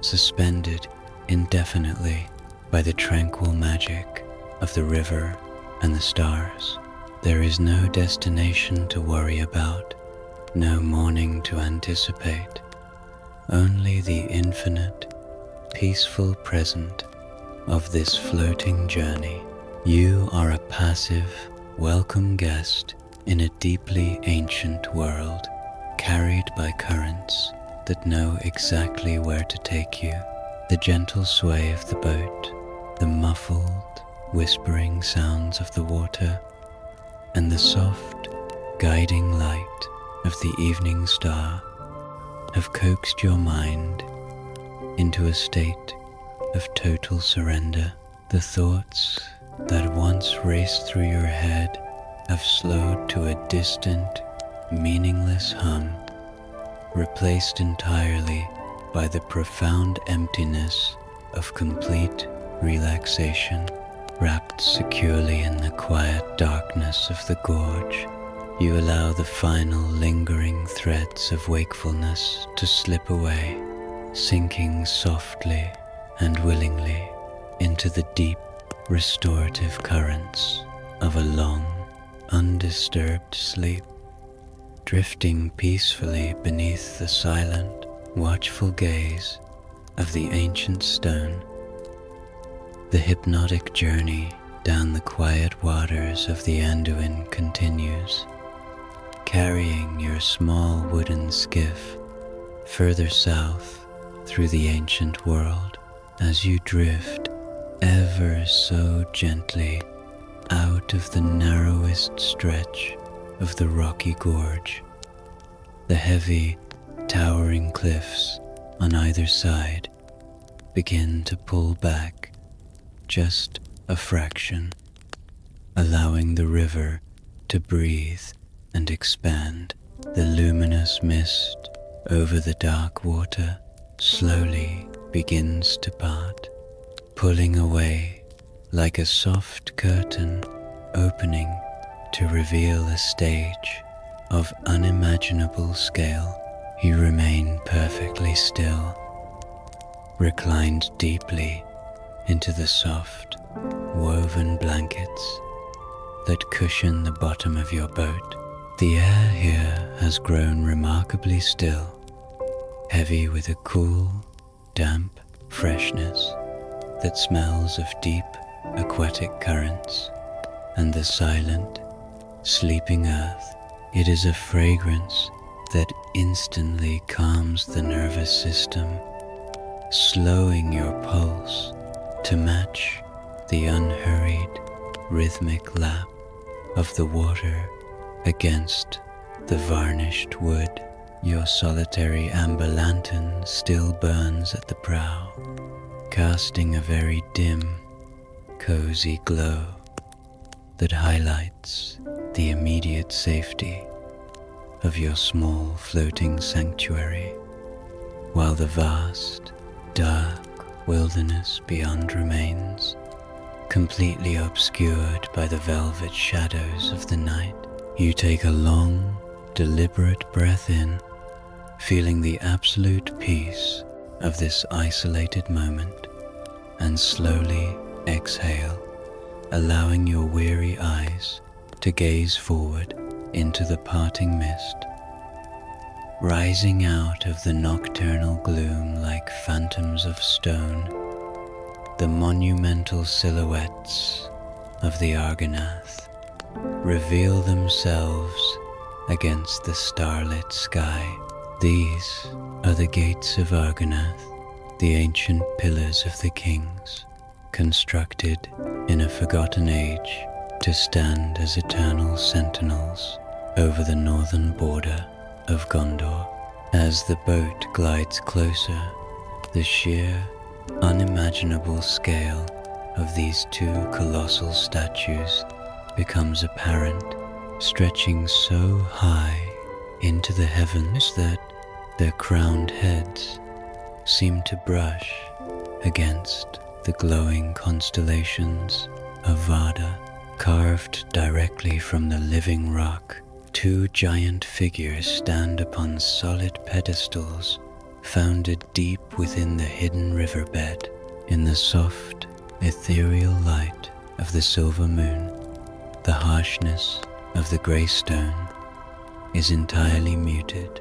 [SPEAKER 1] suspended indefinitely by the tranquil magic of the river and the stars. There is no destination to worry about, no morning to anticipate, only the infinite, peaceful present of this floating journey. You are a passive, welcome guest in a deeply ancient world, carried by currents that know exactly where to take you. The gentle sway of the boat, the muffled, whispering sounds of the water, and the soft, guiding light of the evening star have coaxed your mind into a state of total surrender. The thoughts that once raced through your head have slowed to a distant, meaningless hum, replaced entirely by the profound emptiness of complete relaxation. Wrapped securely in the quiet darkness of the gorge, you allow the final lingering threads of wakefulness to slip away, sinking softly and willingly into the deep, restorative currents of a long, undisturbed sleep, drifting peacefully beneath the silent, watchful gaze of the ancient stone. The hypnotic journey down the quiet waters of the Anduin continues, carrying your small wooden skiff further south through the ancient world as you drift ever so gently out of the narrowest stretch of the rocky gorge. The heavy, towering cliffs on either side begin to pull back just a fraction, allowing the river to breathe and expand. The luminous mist over the dark water slowly begins to part, pulling away like a soft curtain opening to reveal a stage of unimaginable scale. You remain perfectly still, reclined deeply into the soft, woven blankets that cushion the bottom of your boat. The air here has grown remarkably still, heavy with a cool, damp freshness that smells of deep aquatic currents and the silent, sleeping earth. It is a fragrance that instantly calms the nervous system, slowing your pulse to match the unhurried, rhythmic lap of the water against the varnished wood. Your solitary amber lantern still burns at the prow, casting a very dim, cozy glow that highlights the immediate safety of your small floating sanctuary, while the vast, dark wilderness beyond remains, completely obscured by the velvet shadows of the night. You take a long, deliberate breath in, feeling the absolute peace of this isolated moment, and slowly exhale, allowing your weary eyes to gaze forward into the parting mist. Rising out of the nocturnal gloom like phantoms of stone, the monumental silhouettes of the Argonath reveal themselves against the starlit sky. These are the gates of Argonath, the ancient pillars of the kings, constructed in a forgotten age to stand as eternal sentinels over the northern border of Gondor. As the boat glides closer, the sheer, unimaginable scale of these two colossal statues becomes apparent, stretching so high into the heavens that their crowned heads seem to brush against the glowing constellations of Vada. Carved directly from the living rock, two giant figures stand upon solid pedestals founded deep within the hidden riverbed. In the soft, ethereal light of the silver moon, the harshness of the grey stone is entirely muted,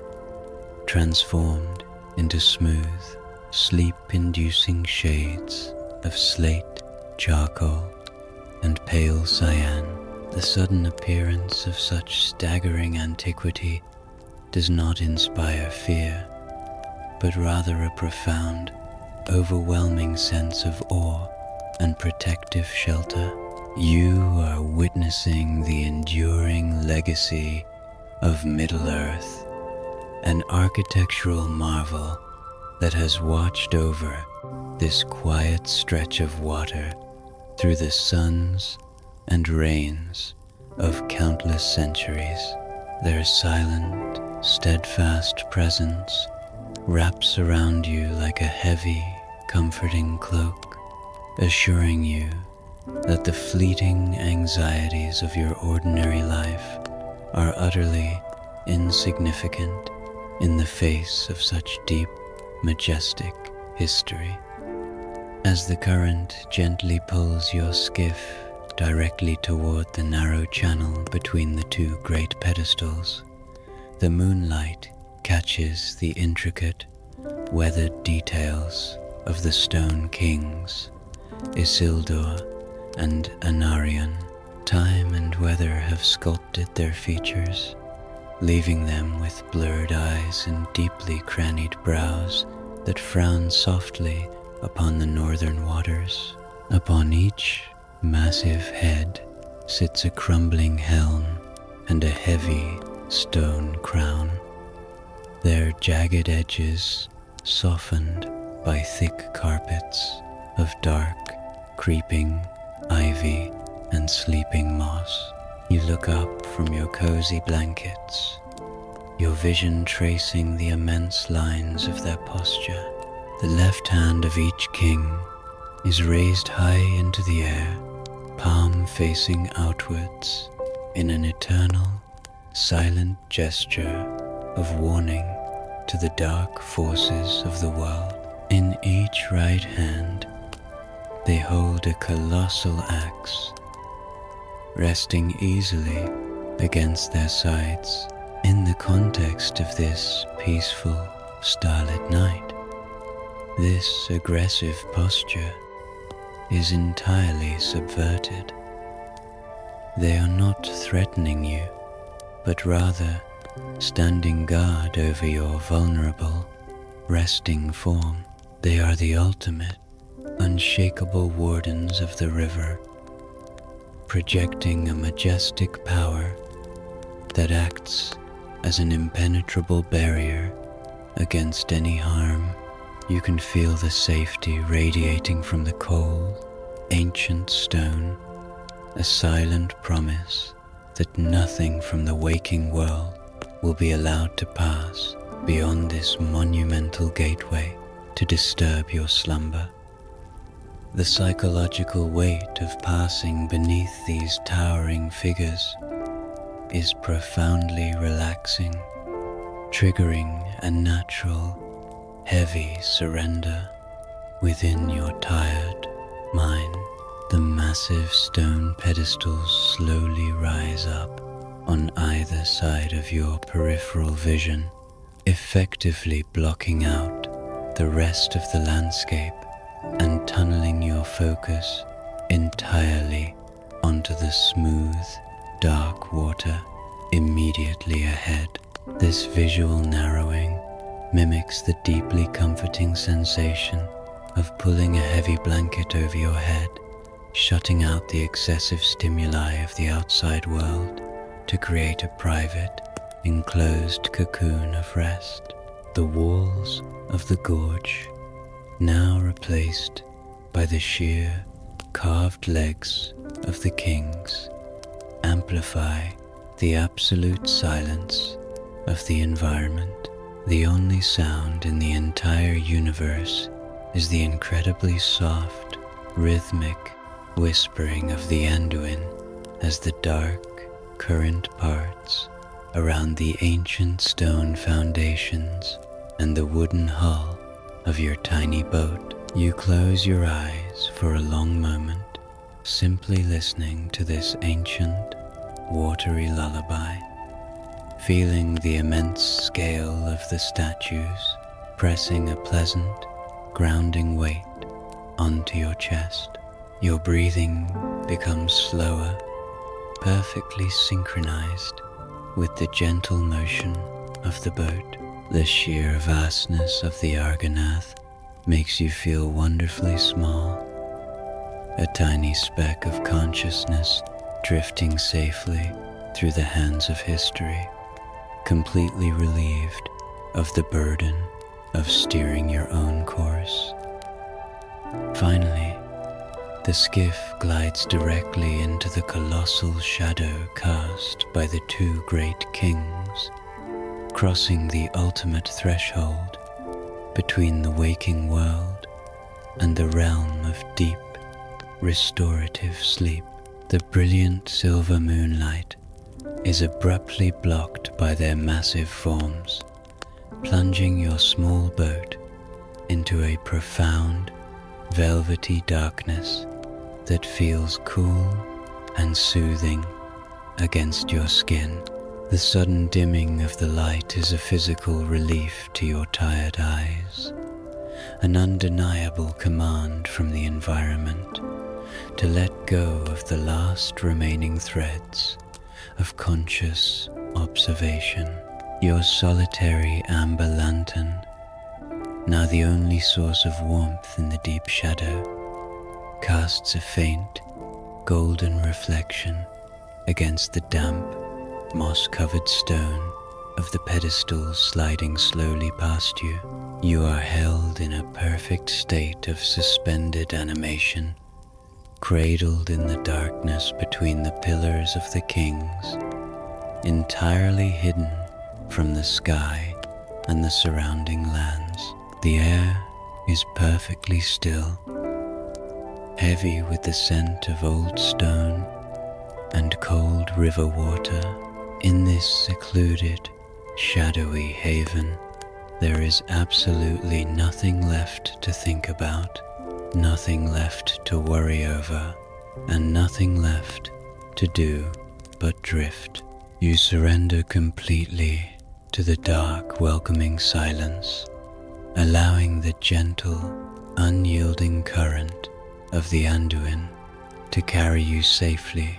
[SPEAKER 1] transformed into smooth, sleep-inducing shades of slate, charcoal, and pale cyan. The sudden appearance of such staggering antiquity does not inspire fear, but rather a profound, overwhelming sense of awe and protective shelter. You are witnessing the enduring legacy of Middle-earth, an architectural marvel that has watched over this quiet stretch of water through the suns and rains of countless centuries. Their silent, steadfast presence wraps around you like a heavy, comforting cloak, assuring you that the fleeting anxieties of your ordinary life are utterly insignificant in the face of such deep, majestic history. As the current gently pulls your skiff directly toward the narrow channel between the two great pedestals, the moonlight catches the intricate, weathered details of the stone kings, Isildur and Anarion. Time and weather have sculpted their features, leaving them with blurred eyes and deeply crannied brows that frown softly upon the northern waters. Upon each massive head sits a crumbling helm and a heavy stone crown, their jagged edges softened by thick carpets of dark, creeping ivy and sleeping moss. You look up from your cozy blankets, your vision tracing the immense lines of their posture. The left hand of each king is raised high into the air, palm facing outwards, in an eternal, silent gesture of warning to the dark forces of the world. In each right hand, they hold a colossal axe, resting easily against their sides. In the context of this peaceful, starlit night, this aggressive posture is entirely subverted. They are not threatening you, but rather standing guard over your vulnerable, resting form. They are the ultimate, unshakable wardens of the river, projecting a majestic power that acts as an impenetrable barrier against any harm. You can feel the safety radiating from the cold, ancient stone, a silent promise that nothing from the waking world will be allowed to pass beyond this monumental gateway to disturb your slumber. The psychological weight of passing beneath these towering figures is profoundly relaxing, triggering a natural, heavy surrender within your tired mind. The massive stone pedestals slowly rise up on either side of your peripheral vision, effectively blocking out the rest of the landscape and tunneling your focus entirely onto the smooth, dark water immediately ahead. This visual narrowing mimics the deeply comforting sensation of pulling a heavy blanket over your head, shutting out the excessive stimuli of the outside world to create a private, enclosed cocoon of rest. The walls of the gorge, now replaced by the sheer, carved legs of the kings, amplify the absolute silence of the environment. The only sound in the entire universe is the incredibly soft, rhythmic whispering of the Anduin as the dark current parts around the ancient stone foundations and the wooden hull of your tiny boat. You close your eyes for a long moment, simply listening to this ancient, watery lullaby, feeling the immense scale of the statues pressing a pleasant, grounding weight onto your chest. Your breathing becomes slower, perfectly synchronized with the gentle motion of the boat. The sheer vastness of the Argonath makes you feel wonderfully small, a tiny speck of consciousness drifting safely through the hands of history, completely relieved of the burden of steering your own course. Finally, The skiff glides directly into the colossal shadow cast by the two great kings, crossing the ultimate threshold between the waking world and the realm of deep, restorative sleep. The brilliant silver moonlight is abruptly blocked by their massive forms, plunging your small boat into a profound, velvety darkness that feels cool and soothing against your skin. The sudden dimming of the light is a physical relief to your tired eyes, an undeniable command from the environment to let go of the last remaining threads of conscious observation. Your solitary amber lantern, now the only source of warmth in the deep shadow, casts a faint, golden reflection against the damp, moss-covered stone of the pedestal sliding slowly past you. You are held in a perfect state of suspended animation, cradled in the darkness between the pillars of the kings, entirely hidden from the sky and the surrounding lands. The air is perfectly still, heavy with the scent of old stone and cold river water. In this secluded, shadowy haven, there is absolutely nothing left to think about, nothing left to worry over, and nothing left to do but drift. You surrender completely to the dark, welcoming silence, allowing the gentle, unyielding current of the Anduin to carry you safely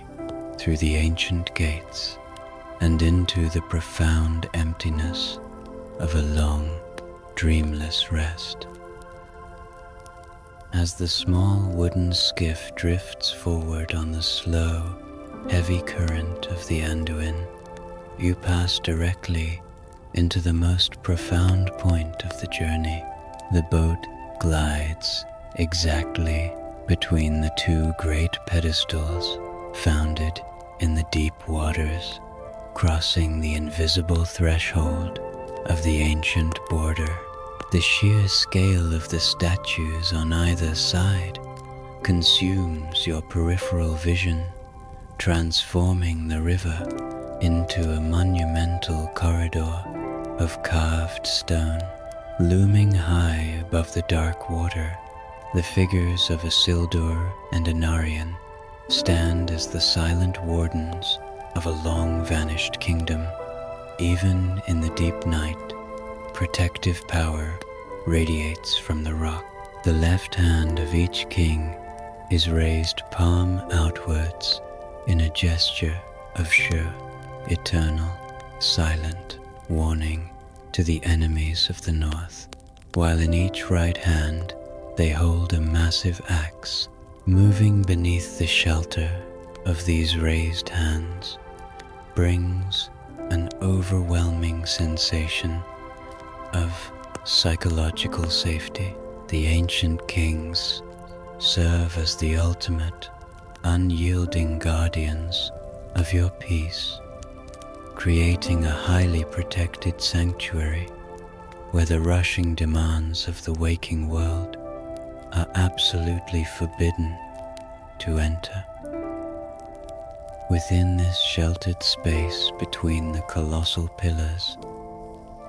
[SPEAKER 1] through the ancient gates and into the profound emptiness of a long, dreamless rest. As the small wooden skiff drifts forward on the slow, heavy current of the Anduin, you pass directly into the most profound point of the journey. The boat glides exactly between the two great pedestals founded in the deep waters, crossing the invisible threshold of the ancient border. The sheer scale of the statues on either side consumes your peripheral vision, transforming the river into a monumental corridor of carved stone. Looming high above the dark water, the figures of Isildur and Anarion stand as the silent wardens of a long-vanished kingdom. Even in the deep night, protective power radiates from the rock. The left hand of each king is raised palm outwards in a gesture of sure, eternal, silent warning to the enemies of the north, while in each right hand they hold a massive axe. Moving beneath the shelter of these raised hands brings an overwhelming sensation of psychological safety. The ancient kings serve as the ultimate, unyielding guardians of your peace, creating a highly protected sanctuary where the rushing demands of the waking world are absolutely forbidden to enter. Within this sheltered space between the colossal pillars,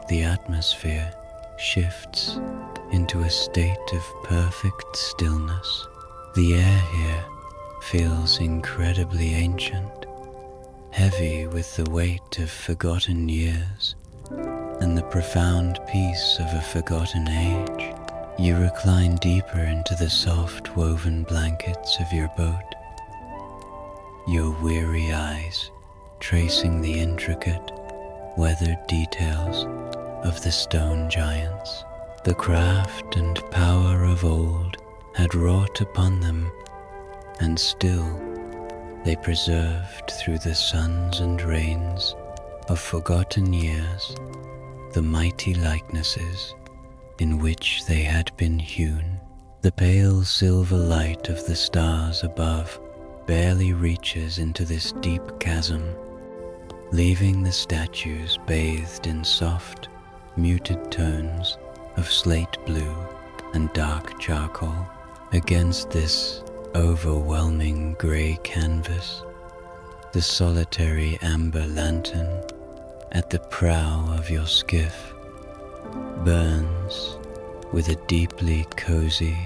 [SPEAKER 1] the atmosphere shifts into a state of perfect stillness. The air here feels incredibly ancient, heavy with the weight of forgotten years and the profound peace of a forgotten age. You recline deeper into the soft woven blankets of your boat, your weary eyes tracing the intricate, weathered details of the stone giants. The craft and power of old had wrought upon them, and still they preserved through the suns and rains of forgotten years the mighty likenesses in which they had been hewn. The pale silver light of the stars above barely reaches into this deep chasm, leaving the statues bathed in soft, muted tones of slate blue and dark charcoal. Against this overwhelming grey canvas, the solitary amber lantern at the prow of your skiff burns with a deeply cozy,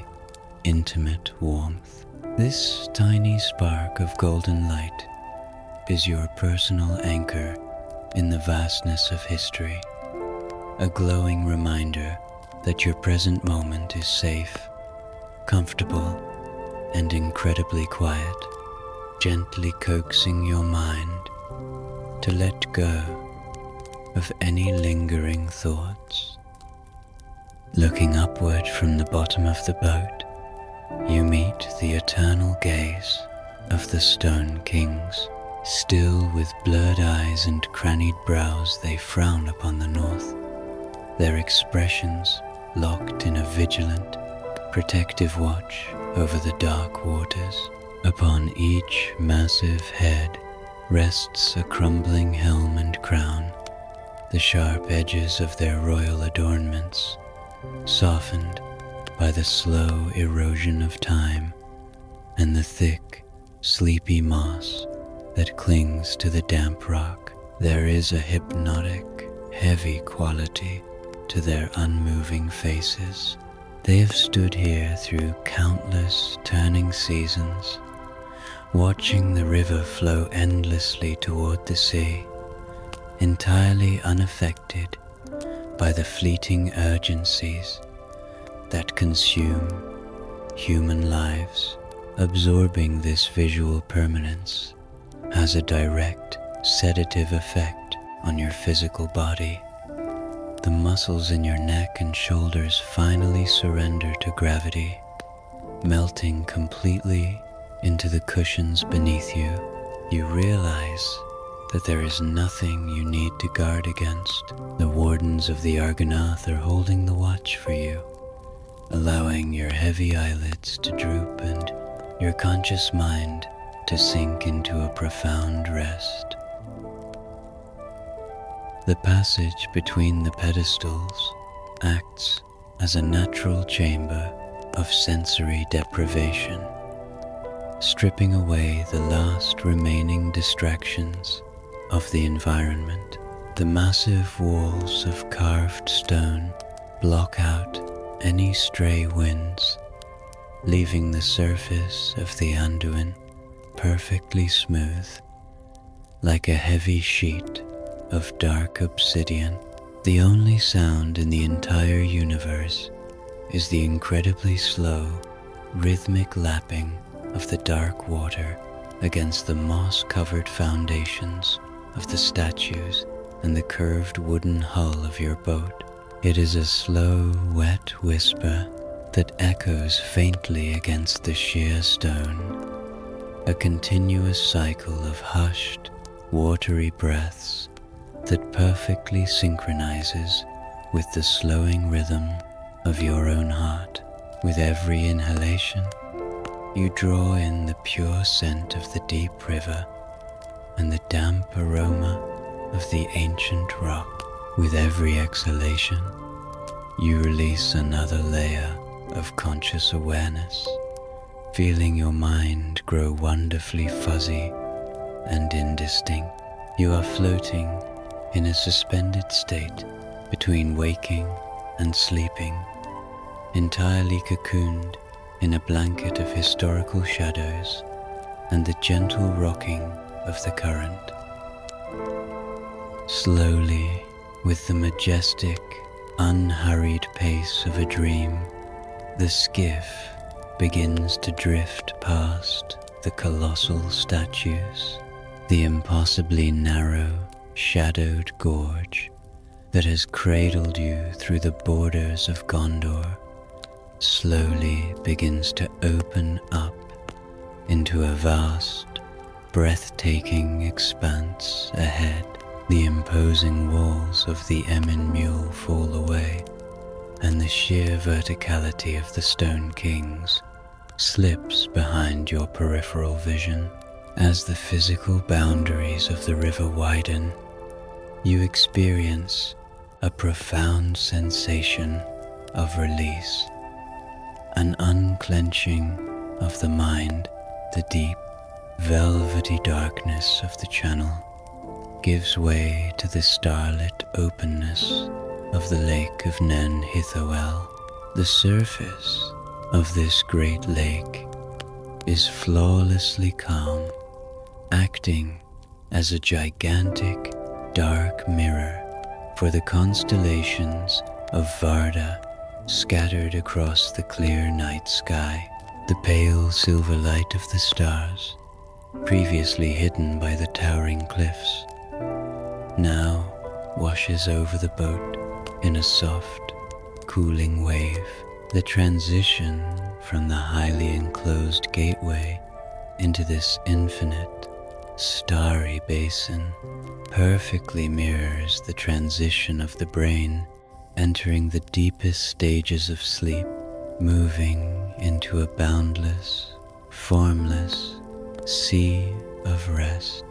[SPEAKER 1] intimate warmth. This tiny spark of golden light is your personal anchor in the vastness of history, a glowing reminder that your present moment is safe, comfortable, and incredibly quiet, gently coaxing your mind to let go of any lingering thoughts. Looking upward from the bottom of the boat, you meet the eternal gaze of the Stone Kings. Still with blurred eyes and crannied brows, they frown upon the north, their expressions locked in a vigilant, protective watch over the dark waters. Upon each massive head rests a crumbling helm and crown, the sharp edges of their royal adornments softened by the slow erosion of time and the thick, sleepy moss that clings to the damp rock. There is a hypnotic, heavy quality to their unmoving faces. They have stood here through countless turning seasons, watching the river flow endlessly toward the sea, entirely unaffected by the fleeting urgencies that consume human lives. Absorbing this visual permanence has a direct sedative effect on your physical body. The muscles in your neck and shoulders finally surrender to gravity, melting completely into the cushions beneath you. You realize that there is nothing you need to guard against. The wardens of the Argonath are holding the watch for you, allowing your heavy eyelids to droop and your conscious mind to sink into a profound rest. The passage between the pedestals acts as a natural chamber of sensory deprivation, stripping away the last remaining distractions of the environment. The massive walls of carved stone block out any stray winds, leaving the surface of the Anduin perfectly smooth, like a heavy sheet of dark obsidian. The only sound in the entire universe is the incredibly slow, rhythmic lapping of the dark water against the moss-covered foundations of the statues and the curved wooden hull of your boat. It is a slow, wet whisper that echoes faintly against the sheer stone, a continuous cycle of hushed, watery breaths that perfectly synchronizes with the slowing rhythm of your own heart. With every inhalation, you draw in the pure scent of the deep river and the damp aroma of the ancient rock. With every exhalation, you release another layer of conscious awareness, feeling your mind grow wonderfully fuzzy and indistinct. You are floating in a suspended state between waking and sleeping, entirely cocooned in a blanket of historical shadows and the gentle rocking of the current. Slowly, with the majestic, unhurried pace of a dream, the skiff begins to drift past the colossal statues, the impossibly narrow, shadowed gorge that has cradled you through the borders of Gondor slowly begins to open up into a vast, breathtaking expanse ahead. The imposing walls of the Emyn Muil fall away, and the sheer verticality of the Stone Kings slips behind your peripheral vision. As the physical boundaries of the river widen, you experience a profound sensation of release, an unclenching of the mind. The deep, velvety darkness of the channel gives way to the starlit openness of the lake of Nen Hithoel. The surface of this great lake is flawlessly calm, acting as a gigantic dark mirror for the constellations of Varda scattered across the clear night sky. The pale silver light of the stars, previously hidden by the towering cliffs, now washes over the boat in a soft, cooling wave. The transition from the highly enclosed gateway into this infinite, starry basin perfectly mirrors the transition of the brain entering the deepest stages of sleep, moving into a boundless, formless sea of rest.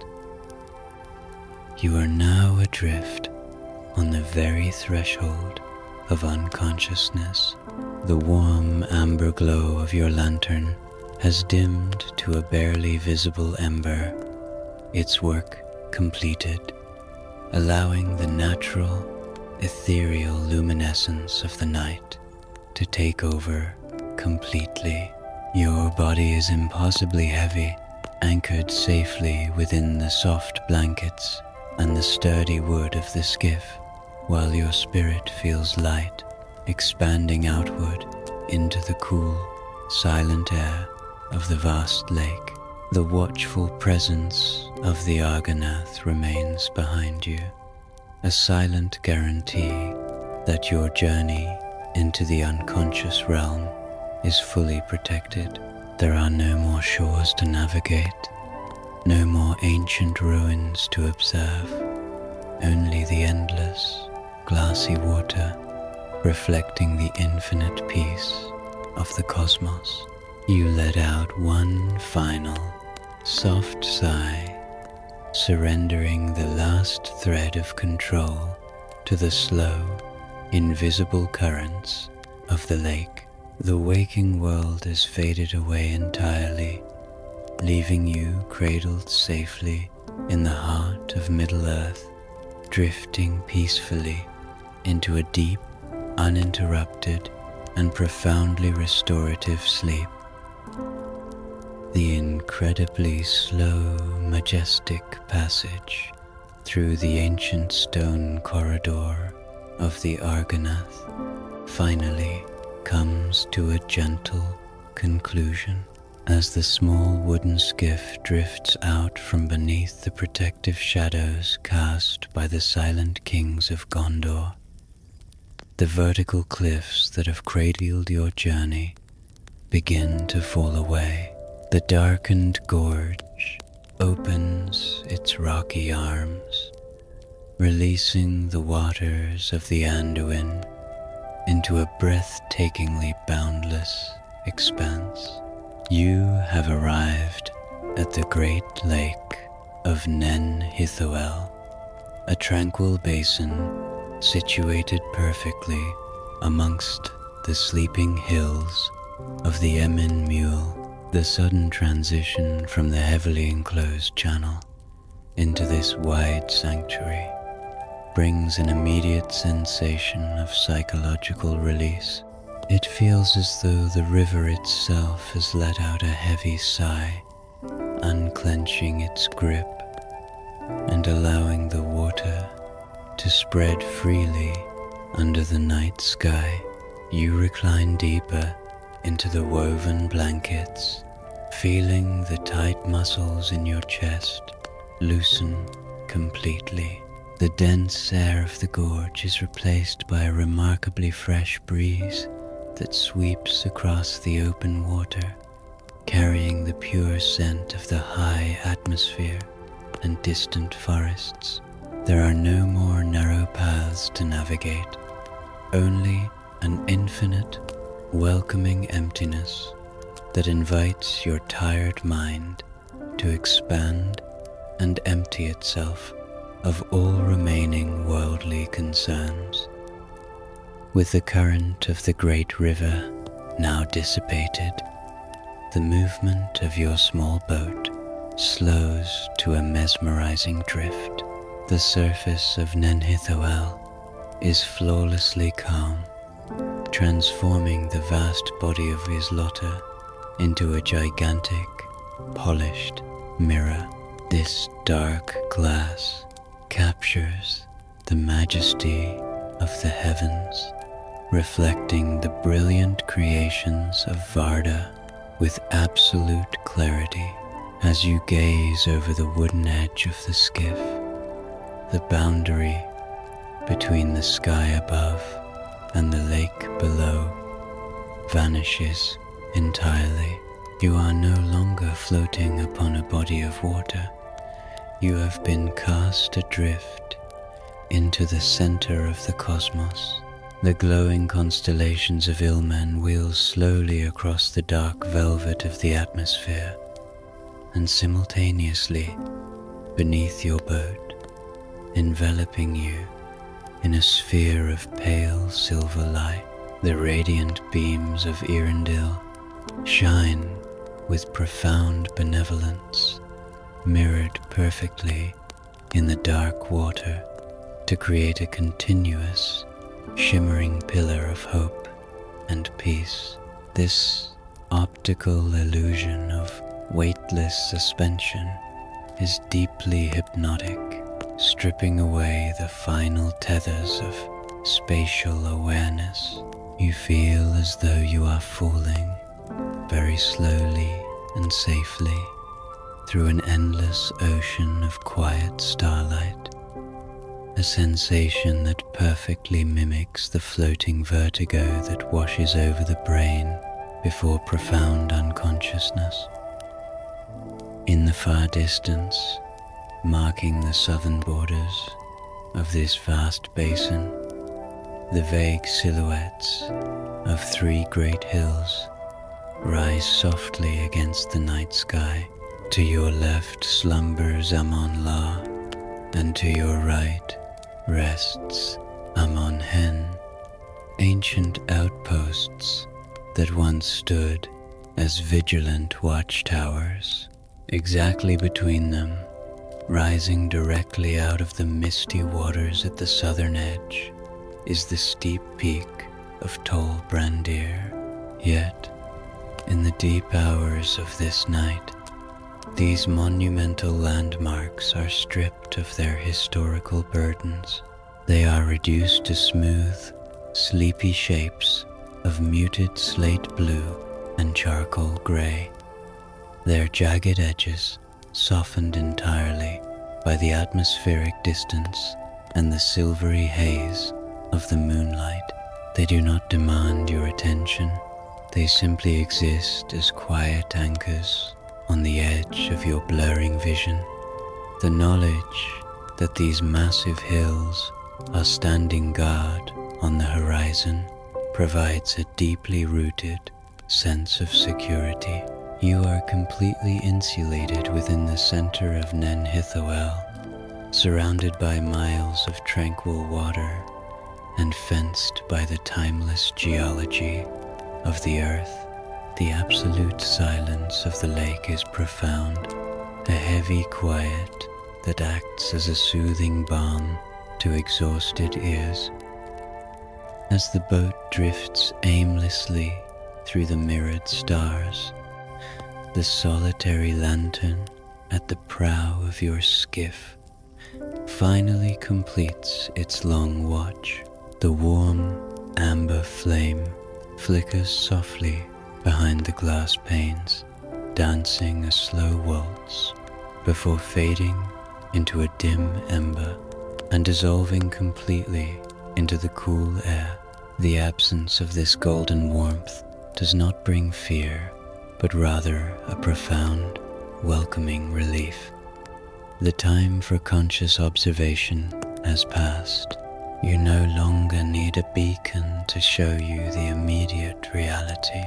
[SPEAKER 1] You are now adrift on the very threshold of unconsciousness. The warm amber glow of your lantern has dimmed to a barely visible ember, its work completed, allowing the natural, ethereal luminescence of the night to take over completely. Your body is impossibly heavy, anchored safely within the soft blankets and the sturdy wood of the skiff, while your spirit feels light, expanding outward into the cool, silent air of the vast lake. The watchful presence of the Argonath remains behind you, a silent guarantee that your journey into the unconscious realm is fully protected. There are no more shores to navigate, no more ancient ruins to observe, only the endless, glassy water reflecting the infinite peace of the cosmos. You let out one final, soft sigh, surrendering the last thread of control to the slow, invisible currents of the lake. The waking world has faded away entirely, leaving you cradled safely in the heart of Middle-earth, drifting peacefully into a deep, uninterrupted, and profoundly restorative sleep. The incredibly slow, majestic passage through the ancient stone corridor of the Argonath finally comes to a gentle conclusion as the small wooden skiff drifts out from beneath the protective shadows cast by the silent kings of Gondor. The vertical cliffs that have cradled your journey begin to fall away. The darkened gorge opens its rocky arms, releasing the waters of the Anduin into a breathtakingly boundless expanse. You have arrived at the great lake of Nen Hithoel, a tranquil basin situated perfectly amongst the sleeping hills of the Emyn Muil. The sudden transition from the heavily enclosed channel into this wide sanctuary brings an immediate sensation of psychological release. It feels as though the river itself has let out a heavy sigh, unclenching its grip and allowing the water to spread freely under the night sky. You recline deeper into the woven blankets, feeling the tight muscles in your chest loosen completely. The dense air of the gorge is replaced by a remarkably fresh breeze that sweeps across the open water, carrying the pure scent of the high atmosphere and distant forests. There are no more narrow paths to navigate, only an infinite, welcoming emptiness that invites your tired mind to expand and empty itself of all remaining worldly concerns. With the current of the great river now dissipated, the movement of your small boat slows to a mesmerizing drift. The surface of Nen Hithoel is flawlessly calm, transforming the vast body of Islotta into a gigantic, polished mirror. This dark glass captures the majesty of the heavens, reflecting the brilliant creations of Varda with absolute clarity. As you gaze over the wooden edge of the skiff, the boundary between the sky above and the lake below vanishes entirely. You are no longer floating upon a body of water. You have been cast adrift into the center of the cosmos. The glowing constellations of Ilmen wheel slowly across the dark velvet of the atmosphere, and simultaneously, beneath your boat, enveloping you in a sphere of pale silver light, the radiant beams of Irendil shine with profound benevolence, mirrored perfectly in the dark water to create a continuous, shimmering pillar of hope and peace. This optical illusion of weightless suspension is deeply hypnotic, stripping away the final tethers of spatial awareness. You feel as though you are falling very slowly and safely through an endless ocean of quiet starlight, a sensation that perfectly mimics the floating vertigo that washes over the brain before profound unconsciousness. In the far distance, marking the southern borders of this vast basin, the vague silhouettes of three great hills rise softly against the night sky. To your left slumbers Amon-La, and to your right rests Amon-Hen, ancient outposts that once stood as vigilant watchtowers. Exactly between them, rising directly out of the misty waters at the southern edge, is the steep peak of Tol Brandir. Yet, in the deep hours of this night, these monumental landmarks are stripped of their historical burdens. They are reduced to smooth, sleepy shapes of muted slate blue and charcoal gray, their jagged edges softened entirely by the atmospheric distance and the silvery haze of the moonlight. They do not demand your attention. They simply exist as quiet anchors on the edge of your blurring vision. The knowledge that these massive hills are standing guard on the horizon provides a deeply rooted sense of security. You are completely insulated within the center of Nen Hithoel, surrounded by miles of tranquil water and fenced by the timeless geology of the earth. The absolute silence of the lake is profound, a heavy quiet that acts as a soothing balm to exhausted ears. As the boat drifts aimlessly through the mirrored stars, the solitary lantern at the prow of your skiff finally completes its long watch. The warm, amber flame flickers softly behind the glass panes, dancing a slow waltz before fading into a dim ember and dissolving completely into the cool air. The absence of this golden warmth does not bring fear, but rather a profound, welcoming relief. The time for conscious observation has passed, You no longer need a beacon to show you the immediate reality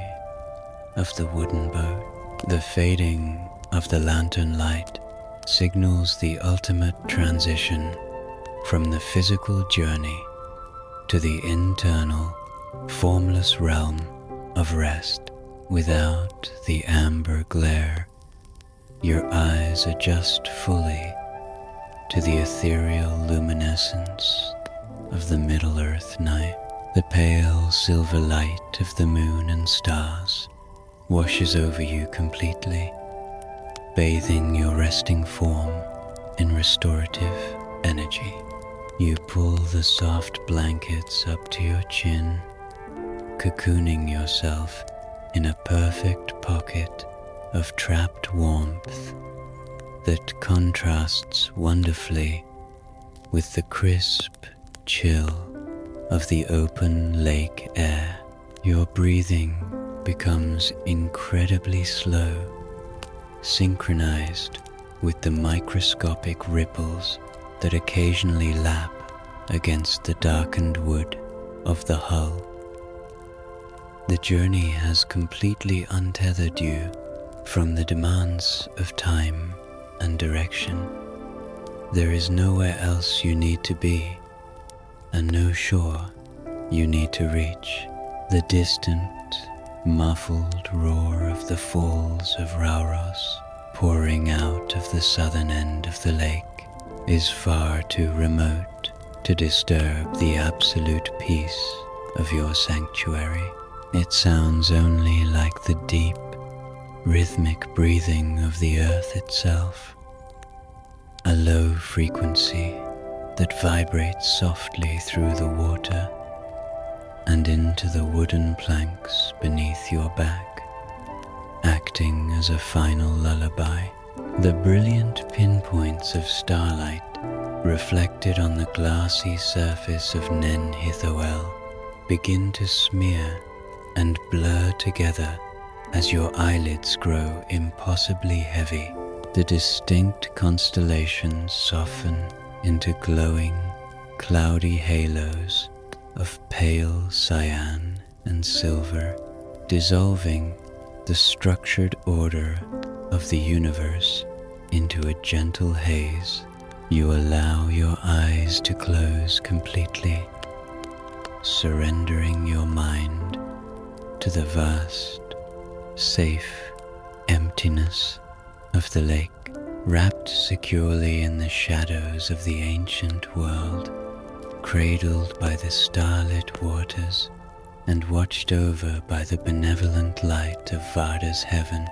[SPEAKER 1] of the wooden boat. The fading of the lantern light signals the ultimate transition from the physical journey to the internal, formless realm of rest. Without the amber glare, your eyes adjust fully to the ethereal luminescence of the Middle-earth night. The pale silver light of the moon and stars washes over you completely, bathing your resting form in restorative energy. You pull the soft blankets up to your chin, cocooning yourself in a perfect pocket of trapped warmth that contrasts wonderfully with the crisp chill of the open lake air. Your breathing becomes incredibly slow, synchronized with the microscopic ripples that occasionally lap against the darkened wood of the hull. The journey has completely untethered you from the demands of time and direction. There is nowhere else you need to be, and no shore you need to reach. The distant, muffled roar of the falls of Rauros, pouring out of the southern end of the lake, is far too remote to disturb the absolute peace of your sanctuary. It sounds only like the deep, rhythmic breathing of the earth itself, a low frequency that vibrates softly through the water and into the wooden planks beneath your back, acting as a final lullaby. The brilliant pinpoints of starlight reflected on the glassy surface of Nen Hithoel begin to smear and blur together as your eyelids grow impossibly heavy. The distinct constellations soften into glowing, cloudy halos of pale cyan and silver, dissolving the structured order of the universe into a gentle haze. You allow your eyes to close completely, surrendering your mind to the vast, safe emptiness of the lake, wrapped securely in the shadows of the ancient world, cradled by the starlit waters and watched over by the benevolent light of Varda's heaven.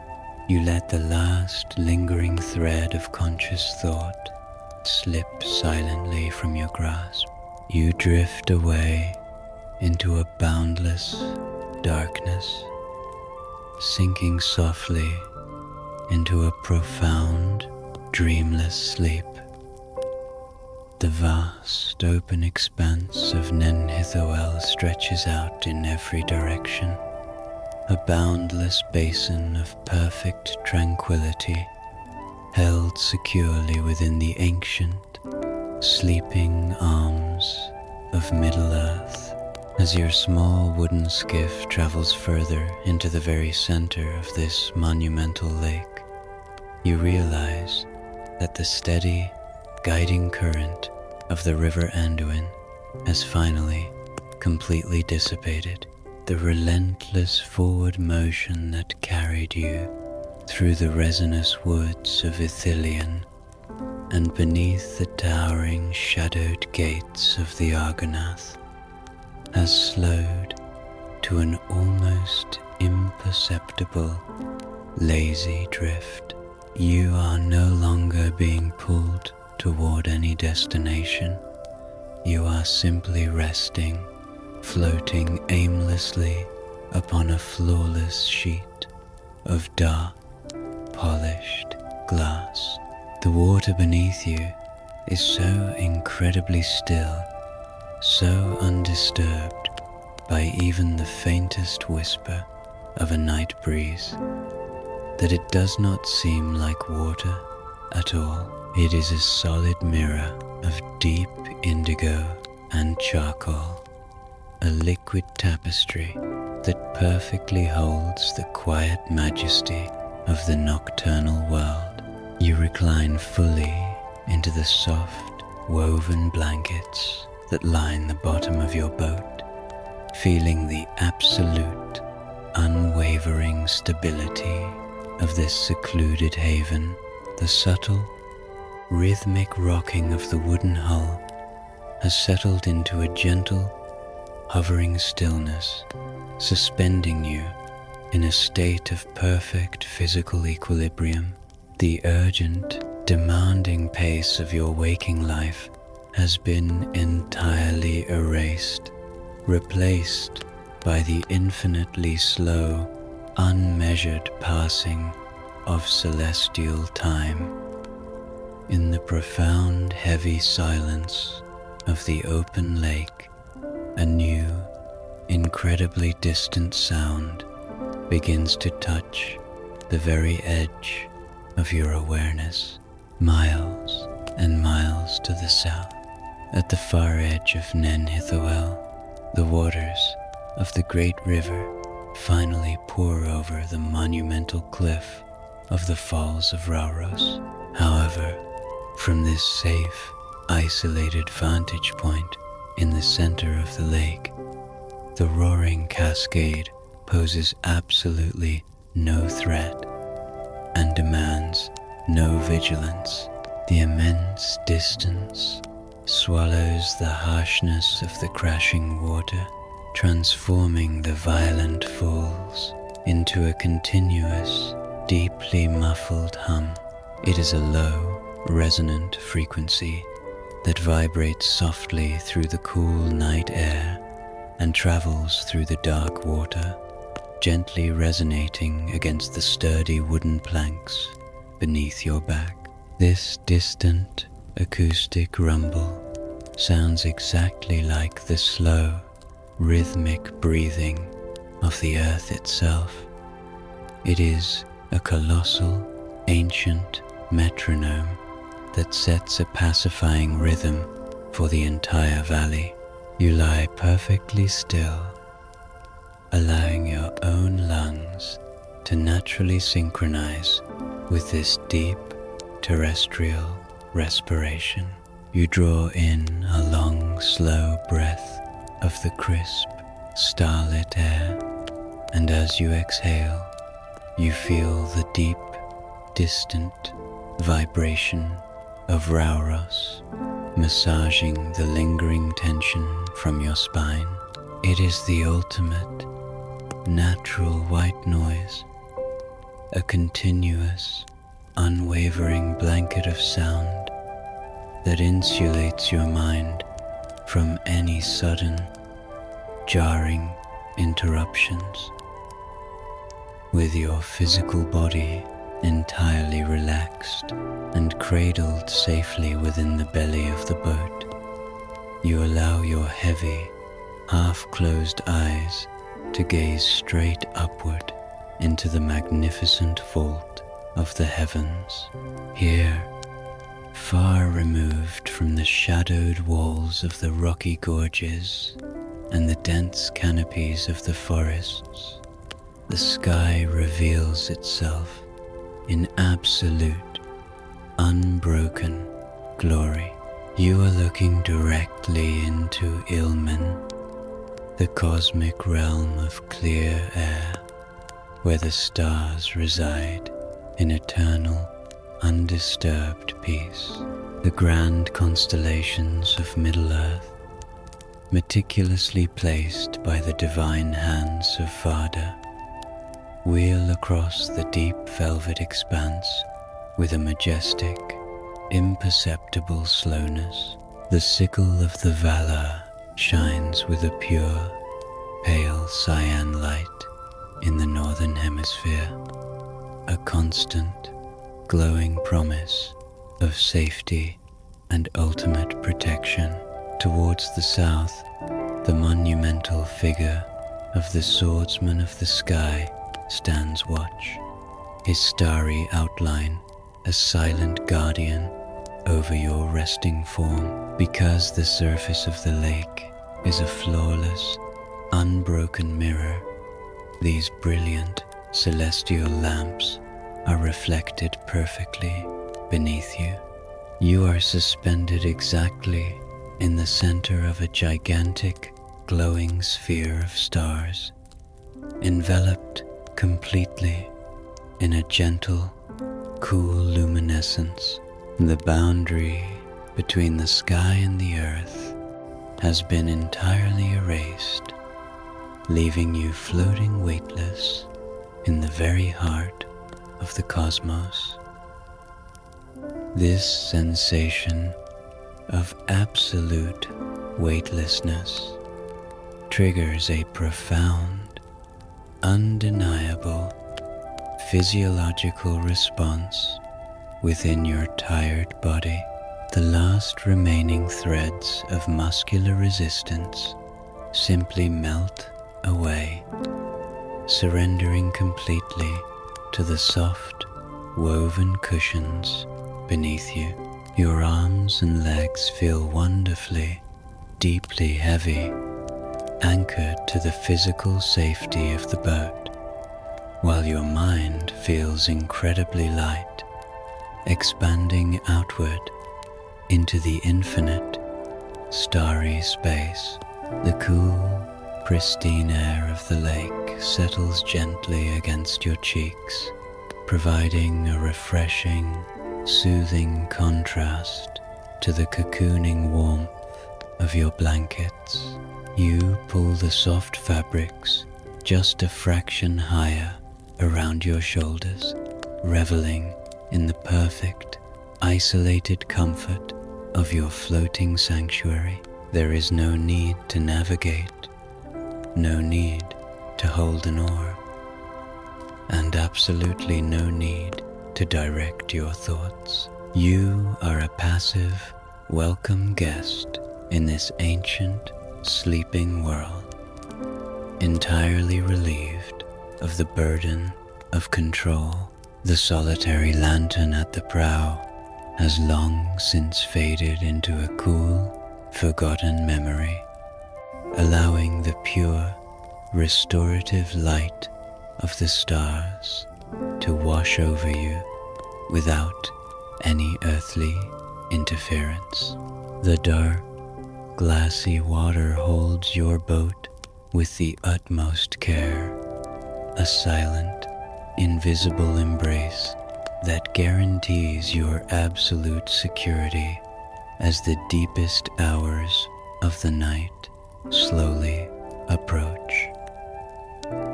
[SPEAKER 1] You let the last lingering thread of conscious thought slip silently from your grasp. You drift away into a boundless darkness, sinking softly into a profound, dreamless sleep. The vast open expanse of Nen Hithoel stretches out in every direction, a boundless basin of perfect tranquility, held securely within the ancient, sleeping arms of Middle-earth. As your small wooden skiff travels further into the very center of this monumental lake, you realize that the steady, guiding current of the River Anduin has finally completely dissipated. The relentless forward motion that carried you through the resinous woods of Ithilien and beneath the towering shadowed gates of the Argonath has slowed to an almost imperceptible, lazy drift. You are no longer being pulled toward any destination. You are simply resting, floating aimlessly upon a flawless sheet of dark, polished glass. The water beneath you is so incredibly still, so undisturbed by even the faintest whisper of a night breeze, that it does not seem like water at all. It is a solid mirror of deep indigo and charcoal, a liquid tapestry that perfectly holds the quiet majesty of the nocturnal world. You recline fully into the soft, woven blankets that line the bottom of your boat, feeling the absolute, unwavering stability of this secluded haven. The subtle, rhythmic rocking of the wooden hull has settled into a gentle, hovering stillness, suspending you in a state of perfect physical equilibrium. The urgent, demanding pace of your waking life has been entirely erased, replaced by the infinitely slow, unmeasured passing of celestial time. In the profound, heavy silence of the open lake, a new, incredibly distant sound begins to touch the very edge of your awareness. Miles and miles to the south, at the far edge of Nen Hithoel, the waters of the great river finally pour over the monumental cliff of the Falls of Rauros. However, from this safe, isolated vantage point in the center of the lake, the roaring cascade poses absolutely no threat and demands no vigilance. The immense distance swallows the harshness of the crashing water, transforming the violent falls into a continuous, deeply muffled hum. It is a low, resonant frequency that vibrates softly through the cool night air and travels through the dark water, gently resonating against the sturdy wooden planks beneath your back. This distant, acoustic rumble sounds exactly like the slow, rhythmic breathing of the earth itself. It is a colossal, ancient metronome that sets a pacifying rhythm for the entire valley. You lie perfectly still, allowing your own lungs to naturally synchronize with this deep, terrestrial respiration. You draw in a long, slow breath of the crisp, starlit air, and as you exhale, you feel the deep, distant vibration of Rauros massaging the lingering tension from your spine. It is the ultimate, natural white noise, a continuous, unwavering blanket of sound that insulates your mind from any sudden, jarring interruptions. With your physical body entirely relaxed and cradled safely within the belly of the boat, you allow your heavy, half-closed eyes to gaze straight upward into the magnificent vault of the heavens. Here, far removed from the shadowed walls of the rocky gorges and the dense canopies of the forests, the sky reveals itself in absolute, unbroken glory. You are looking directly into Ilmen, the cosmic realm of clear air, where the stars reside in eternal, undisturbed peace. The grand constellations of Middle-earth, meticulously placed by the divine hands of Vada, wheel across the deep velvet expanse with a majestic, imperceptible slowness. The sickle of the Valar shines with a pure, pale cyan light in the northern hemisphere, a constant, glowing promise of safety and ultimate protection. Towards the south, the monumental figure of the swordsman of the sky stands watch, his starry outline a silent guardian over your resting form. Because the surface of the lake is a flawless, unbroken mirror, these brilliant celestial lamps are reflected perfectly beneath you. You are suspended exactly in the center of a gigantic, glowing sphere of stars, enveloped completely in a gentle, cool luminescence. The boundary between the sky and the earth has been entirely erased, leaving you floating weightless in the very heart of the cosmos. This sensation of absolute weightlessness triggers a profound, undeniable physiological response within your tired body. The last remaining threads of muscular resistance simply melt away, surrendering completely to the soft, woven cushions beneath you. Your arms and legs feel wonderfully, deeply heavy, anchored to the physical safety of the boat, while your mind feels incredibly light, expanding outward into the infinite, starry space. The cool, pristine air of the lake settles gently against your cheeks, providing a refreshing, soothing contrast to the cocooning warmth of your blankets. You pull the soft fabrics just a fraction higher around your shoulders, reveling in the perfect, isolated comfort of your floating sanctuary. There is no need to navigate, no need to hold an oar, and absolutely no need to direct your thoughts. You are a passive, welcome guest in this ancient, sleeping world, entirely relieved of the burden of control. The solitary lantern at the prow has long since faded into a cool, forgotten memory, allowing the pure, restorative light of the stars to wash over you without any earthly interference. The dark, glassy water holds your boat with the utmost care, a silent, invisible embrace that guarantees your absolute security as the deepest hours of the night slowly approach.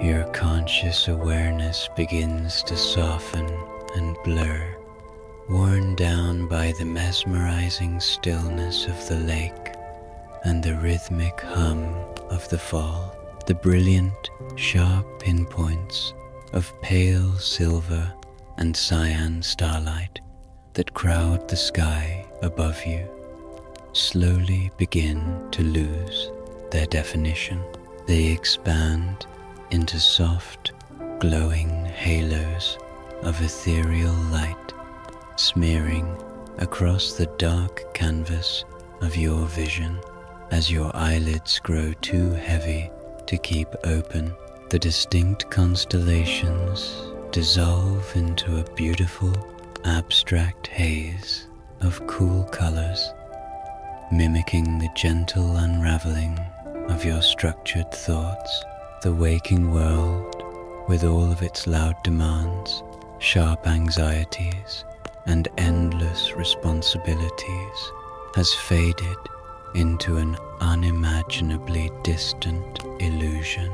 [SPEAKER 1] Your conscious awareness begins to soften and blur, worn down by the mesmerizing stillness of the lake and the rhythmic hum of the fall. The brilliant, sharp pinpoints of pale silver and cyan starlight that crowd the sky above you slowly begin to lose their definition. They expand into soft, glowing halos of ethereal light, smearing across the dark canvas of your vision. As your eyelids grow too heavy to keep open, the distinct constellations dissolve into a beautiful, abstract haze of cool colors, mimicking the gentle unraveling of your structured thoughts. The waking world, with all of its loud demands, sharp anxieties, and endless responsibilities, has faded into an unimaginably distant illusion,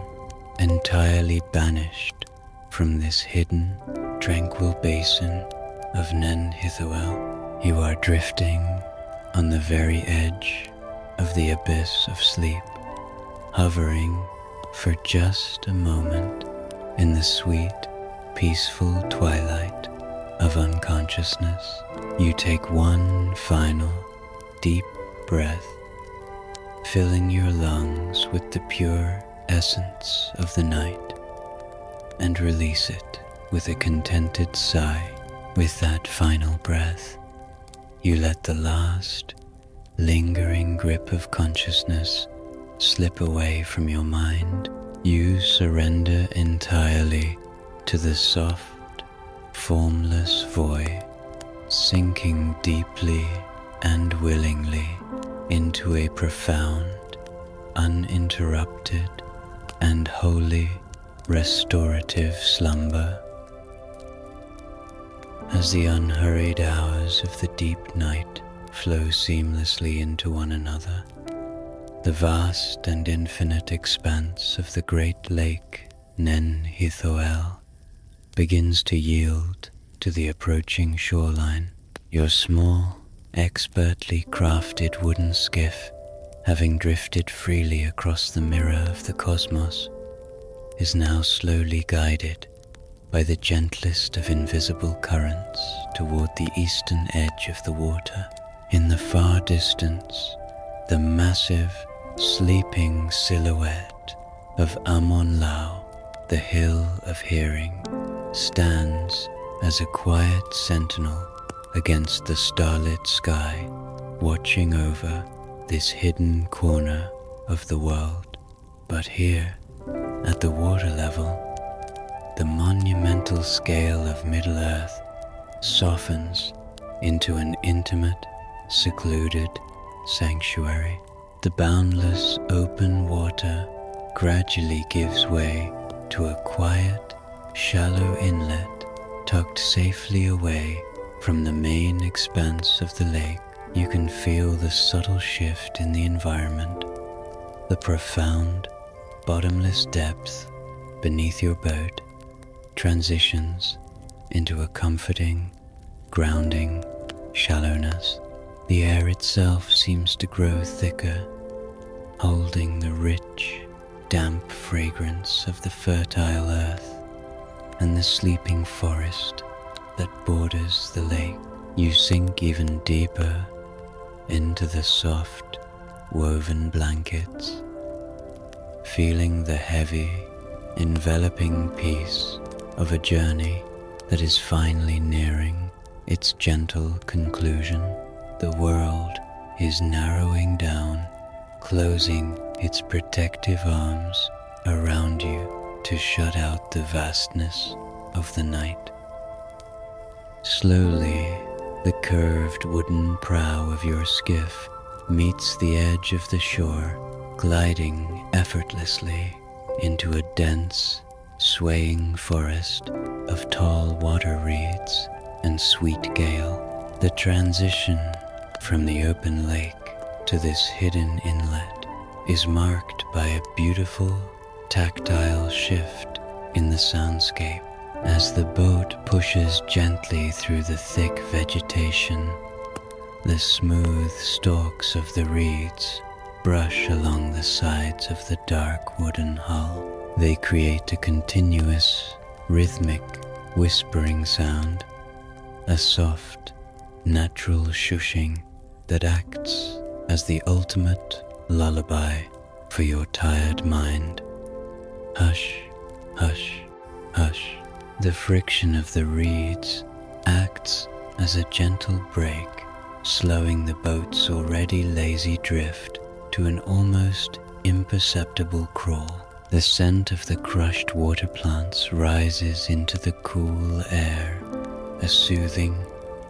[SPEAKER 1] entirely banished from this hidden, tranquil basin of Nen Hithoel. You are drifting on the very edge of the abyss of sleep, hovering for just a moment in the sweet, peaceful twilight of unconsciousness. You take one final, deep breath, filling your lungs with the pure essence of the night, and release it with a contented sigh. With that final breath, you let the last, lingering grip of consciousness slip away from your mind. You surrender entirely to the soft, formless void, sinking deeply and willingly into a profound, uninterrupted, and wholly restorative slumber. As the unhurried hours of the deep night flow seamlessly into one another, the vast and infinite expanse of the great lake Nen Hithoel begins to yield to the approaching shoreline. Your small, expertly crafted wooden skiff, having drifted freely across the mirror of the cosmos, is now slowly guided by the gentlest of invisible currents toward the eastern edge of the water. In the far distance, the massive, sleeping silhouette of Amon Lao, the Hill of Hearing, stands as a quiet sentinel against the starlit sky, watching over this hidden corner of the world. But here, at the water level, the monumental scale of Middle-earth softens into an intimate, secluded sanctuary. The boundless open water gradually gives way to a quiet, shallow inlet tucked safely away from the main expanse of the lake. You can feel the subtle shift in the environment, the profound, bottomless depth beneath your boat transitions into a comforting, grounding shallowness. The air itself seems to grow thicker, holding the rich, damp fragrance of the fertile earth and the sleeping forest that borders the lake. You sink even deeper into the soft, woven blankets, feeling the heavy, enveloping peace of a journey that is finally nearing its gentle conclusion. The world is narrowing down, closing its protective arms around you to shut out the vastness of the night. Slowly, the curved wooden prow of your skiff meets the edge of the shore, gliding effortlessly into a dense, swaying forest of tall water reeds and sweet gale. The transition from the open lake to this hidden inlet is marked by a beautiful, tactile shift in the soundscape. As the boat pushes gently through the thick vegetation, the smooth stalks of the reeds brush along the sides of the dark wooden hull. They create a continuous, rhythmic, whispering sound, a soft, natural shushing that acts as the ultimate lullaby for your tired mind. Hush, hush, hush. The friction of the reeds acts as a gentle break, slowing the boat's already lazy drift to an almost imperceptible crawl. The scent of the crushed water plants rises into the cool air, a soothing,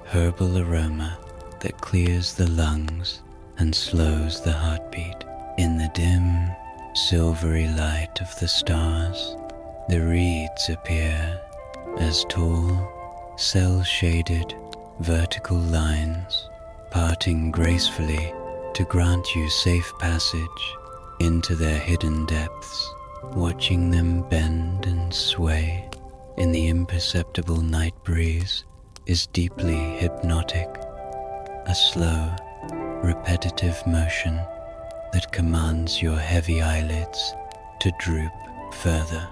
[SPEAKER 1] herbal aroma that clears the lungs and slows the heartbeat. In the dim, silvery light of the stars, the reeds appear as tall, cell-shaded, vertical lines, parting gracefully to grant you safe passage into their hidden depths. Watching them bend and sway in the imperceptible night breeze is deeply hypnotic, a slow, repetitive motion that commands your heavy eyelids to droop further.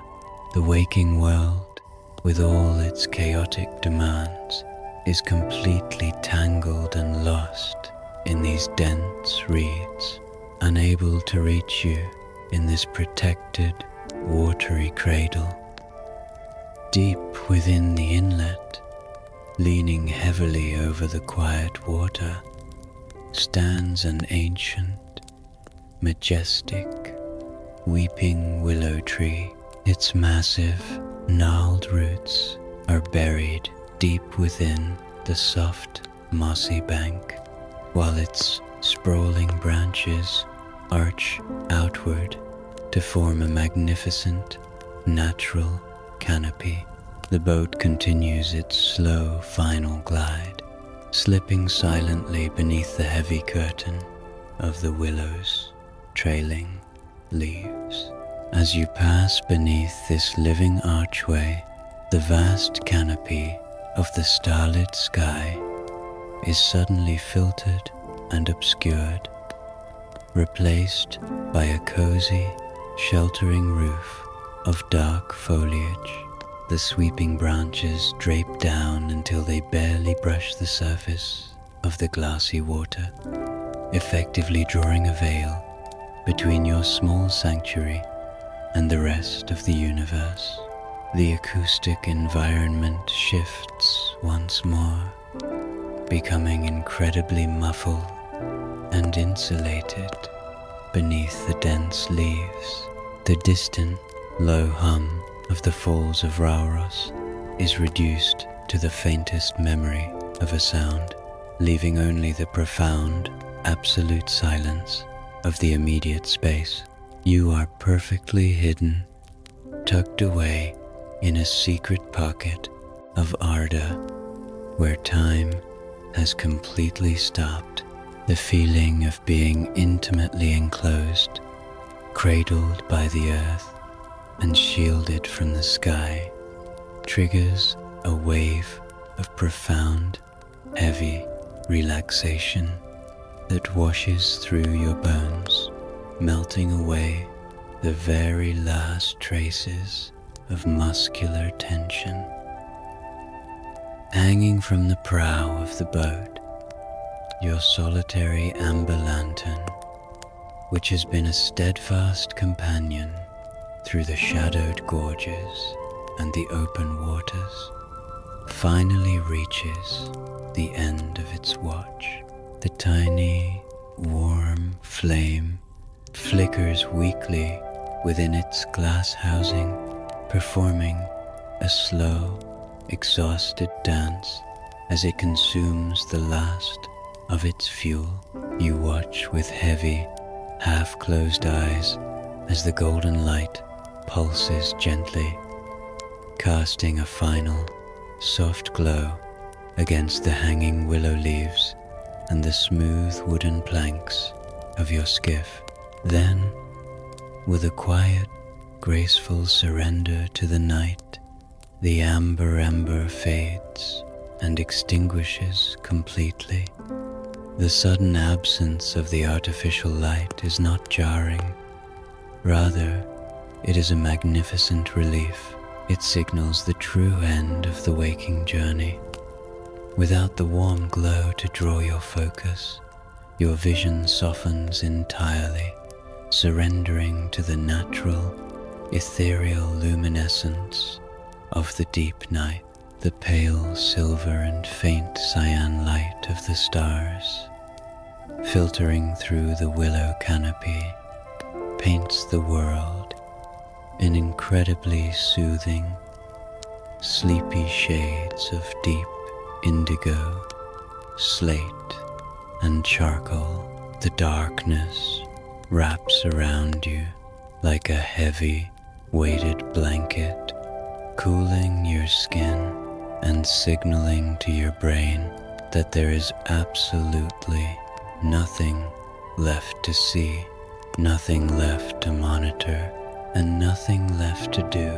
[SPEAKER 1] The waking world, with all its chaotic demands, is completely tangled and lost in these dense reeds, unable to reach you in this protected, watery cradle. Deep within the inlet, Leaning heavily over the quiet water stands an ancient, majestic, weeping willow tree. Its massive, gnarled roots are buried deep within the soft, mossy bank, while its sprawling branches arch outward to form a magnificent, natural canopy. The boat continues its slow, final glide, slipping silently beneath the heavy curtain of the willow's trailing leaves. As you pass beneath this living archway, the vast canopy of the starlit sky is suddenly filtered and obscured, replaced by a cozy, sheltering roof of dark foliage. The sweeping branches drape down until they barely brush the surface of the glassy water, effectively drawing a veil between your small sanctuary and the rest of the universe. The acoustic environment shifts once more, becoming incredibly muffled and insulated beneath the dense leaves. The distant, low hum of the falls of Rauros is reduced to the faintest memory of a sound, leaving only the profound, absolute silence of the immediate space. You are perfectly hidden, tucked away in a secret pocket of Arda, where time has completely stopped. The feeling of being intimately enclosed, cradled by the earth, and shielded from the sky, triggers a wave of profound, heavy relaxation that washes through your bones, melting away the very last traces of muscular tension. Hanging from the prow of the boat, your solitary amber lantern, which has been a steadfast companion through the shadowed gorges and the open waters, finally reaches the end of its watch. The tiny, warm flame flickers weakly within its glass housing, performing a slow, exhausted dance as it consumes the last of its fuel. You watch with heavy, half-closed eyes as the golden light pulses gently, casting a final, soft glow against the hanging willow leaves and the smooth wooden planks of your skiff. Then, with a quiet, graceful surrender to the night, the amber ember fades and extinguishes completely. The sudden absence of the artificial light is not jarring. Rather, it is a magnificent relief. It signals the true end of the waking journey. Without the warm glow to draw your focus, your vision softens entirely, surrendering to the natural, ethereal luminescence of the deep night. The pale silver and faint cyan light of the stars, filtering through the willow canopy, paints the world in incredibly soothing, sleepy shades of deep indigo, slate, and charcoal. The darkness wraps around you like a heavy, weighted blanket, cooling your skin and signaling to your brain that there is absolutely nothing left to see, nothing left to monitor, and nothing left to do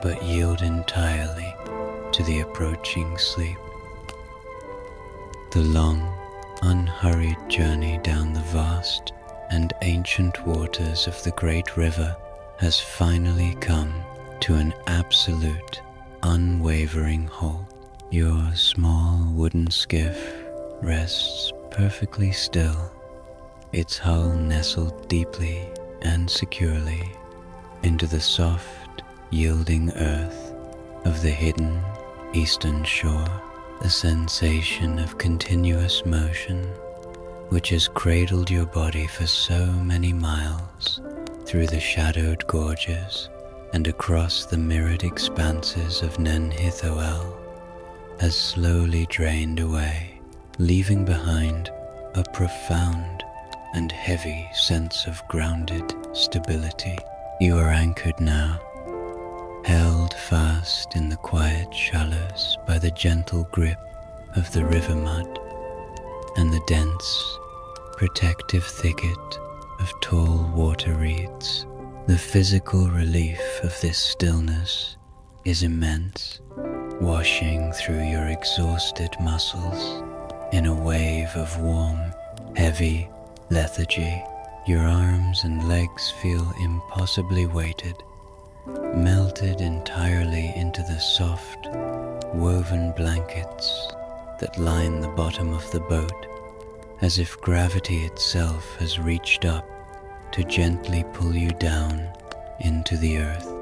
[SPEAKER 1] but yield entirely to the approaching sleep. The long, unhurried journey down the vast and ancient waters of the great river has finally come to an absolute, unwavering halt. Your small wooden skiff rests perfectly still, its hull nestled deeply and securely into the soft, yielding earth of the hidden eastern shore. a sensation of continuous motion which has cradled your body for so many miles through the shadowed gorges and across the mirrored expanses of Nen Hithoel has slowly drained away, leaving behind a profound and heavy sense of grounded stability. You are anchored now, held fast in the quiet shallows by the gentle grip of the river mud and the dense, protective thicket of tall water reeds. The physical relief of this stillness is immense, washing through your exhausted muscles in a wave of warm, heavy lethargy. Your arms and legs feel impossibly weighted, melted entirely into the soft, woven blankets that line the bottom of the boat, as if gravity itself has reached up to gently pull you down into the earth.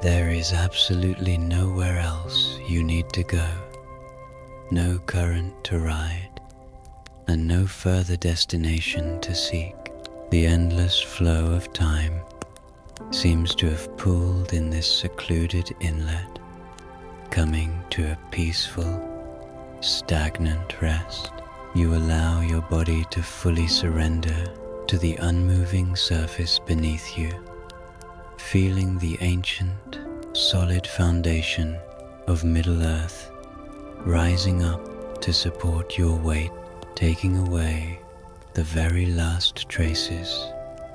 [SPEAKER 1] There is absolutely nowhere else you need to go, no current to ride, and no further destination to seek. The endless flow of time seems to have pooled in this secluded inlet, coming to a peaceful, stagnant rest. You allow your body to fully surrender to the unmoving surface beneath you, feeling the ancient, solid foundation of Middle Earth rising up to support your weight, taking away the very last traces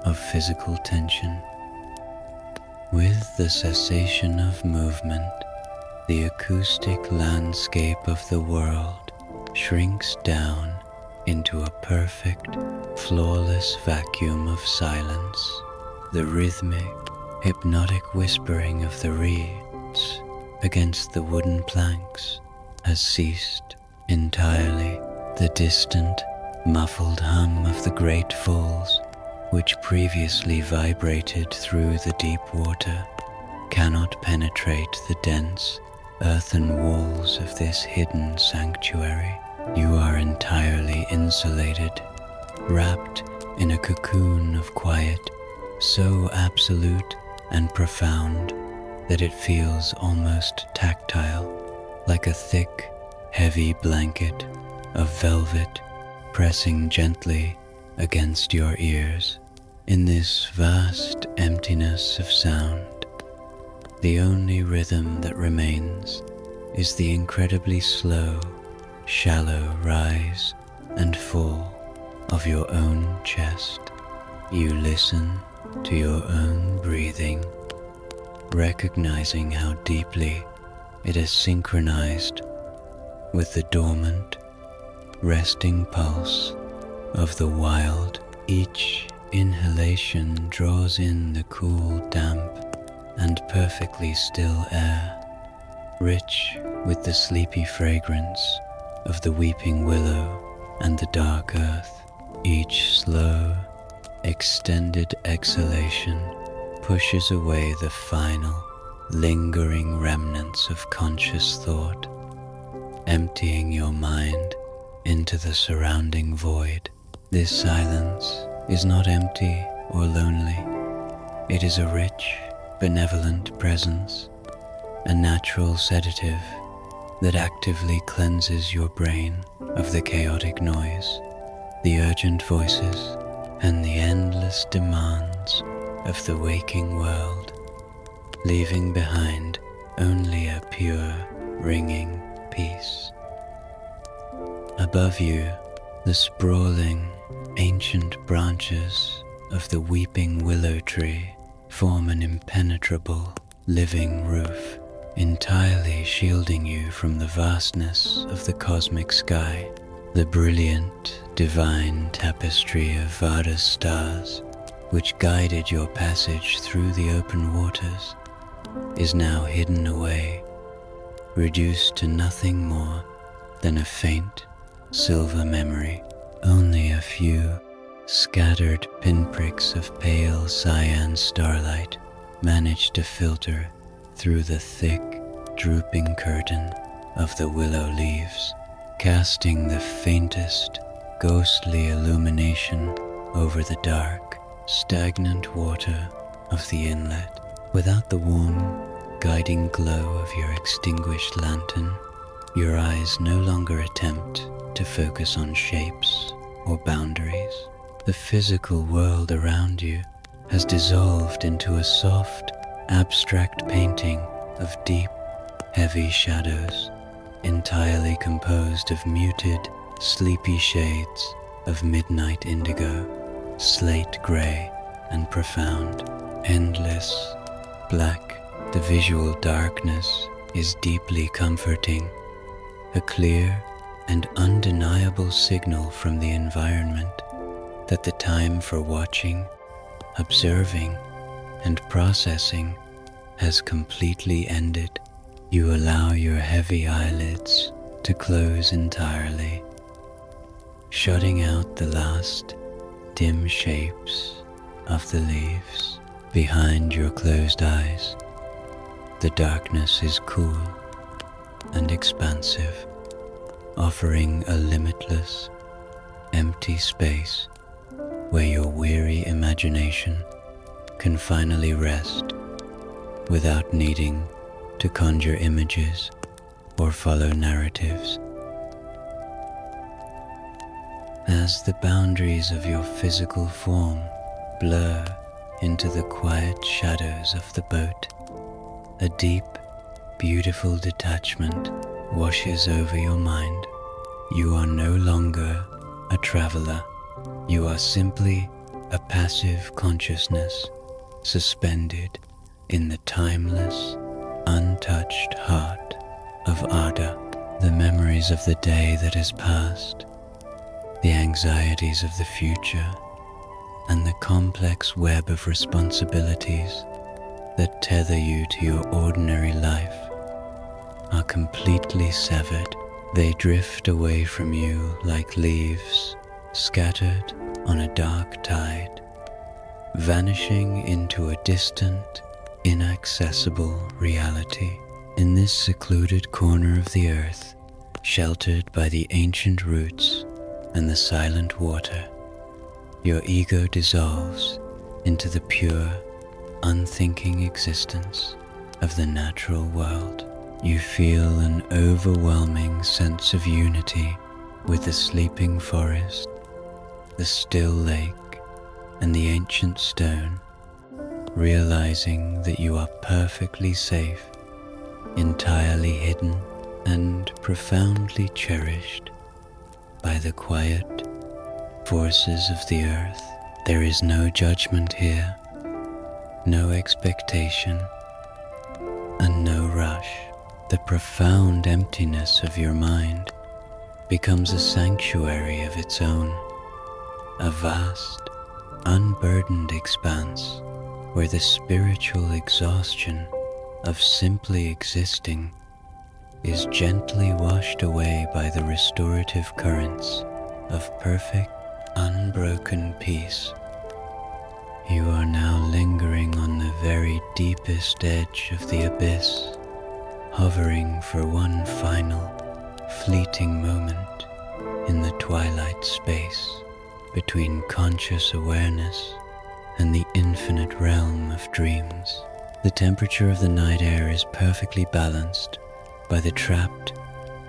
[SPEAKER 1] of physical tension. With the cessation of movement, the acoustic landscape of the world shrinks down into a perfect, flawless vacuum of silence. The rhythmic, hypnotic whispering of the reeds against the wooden planks has ceased entirely. The distant, muffled hum of the great falls, which previously vibrated through the deep water, cannot penetrate the dense, earthen walls of this hidden sanctuary. You are entirely insulated, wrapped in a cocoon of quiet, so absolute and profound that it feels almost tactile, like a thick, heavy blanket of velvet pressing gently against your ears. In this vast emptiness of sound, the only rhythm that remains is the incredibly slow, shallow rise and fall of your own chest. You listen to your own breathing, recognizing how deeply it is synchronized with the dormant, resting pulse of the wild. Each inhalation draws in the cool, damp, and perfectly still air, rich with the sleepy fragrance of the weeping willow and the dark earth. Each slow, extended exhalation pushes away the final, lingering remnants of conscious thought, emptying your mind into the surrounding void. This silence is not empty or lonely. It is a rich, benevolent presence, a natural sedative that actively cleanses your brain of the chaotic noise, the urgent voices, and the endless demands of the waking world, leaving behind only a pure, ringing peace. Above you, the sprawling, ancient branches of the weeping willow tree form an impenetrable, living roof, entirely shielding you from the vastness of the cosmic sky. The brilliant, divine tapestry of Vada's stars, which guided your passage through the open waters, is now hidden away, reduced to nothing more than a faint, silver memory. Only a few scattered pinpricks of pale cyan starlight manage to filter through the thick, drooping curtain of the willow leaves. casting the faintest, ghostly illumination over the dark, stagnant water of the inlet. Without the warm, guiding glow of your extinguished lantern, your eyes no longer attempt to focus on shapes or boundaries. The physical world around you has dissolved into a soft, abstract painting of deep, heavy shadows, entirely composed of muted, sleepy shades of midnight indigo, slate gray, and profound, endless black. The visual darkness is deeply comforting, a clear and undeniable signal from the environment that the time for watching, observing, and processing has completely ended. You allow your heavy eyelids to close entirely, shutting out the last dim shapes of the leaves behind your closed eyes. The darkness is cool and expansive, offering a limitless, empty space where your weary imagination can finally rest without needing to conjure images or follow narratives. As the boundaries of your physical form blur into the quiet shadows of the boat, a deep, beautiful detachment washes over your mind. You are no longer a traveler. You are simply a passive consciousness suspended in the timeless, untouched heart of Arda. The memories of the day that has passed, the anxieties of the future, and the complex web of responsibilities that tether you to your ordinary life are completely severed. They drift away from you like leaves scattered on a dark tide, vanishing into a distant, inaccessible reality. In this secluded corner of the earth, sheltered by the ancient roots and the silent water, your ego dissolves into the pure, unthinking existence of the natural world. You feel an overwhelming sense of unity with the sleeping forest, the still lake, and the ancient stone, realizing that you are perfectly safe, entirely hidden, and profoundly cherished by the quiet forces of the earth. There is no judgment here, no expectation, and no rush. The profound emptiness of your mind becomes a sanctuary of its own, a vast, unburdened expanse where the spiritual exhaustion of simply existing is gently washed away by the restorative currents of perfect, unbroken peace. You are now lingering on the very deepest edge of the abyss, hovering for one final, fleeting moment in the twilight space between conscious awareness and the infinite realm of dreams. The temperature of the night air is perfectly balanced by the trapped,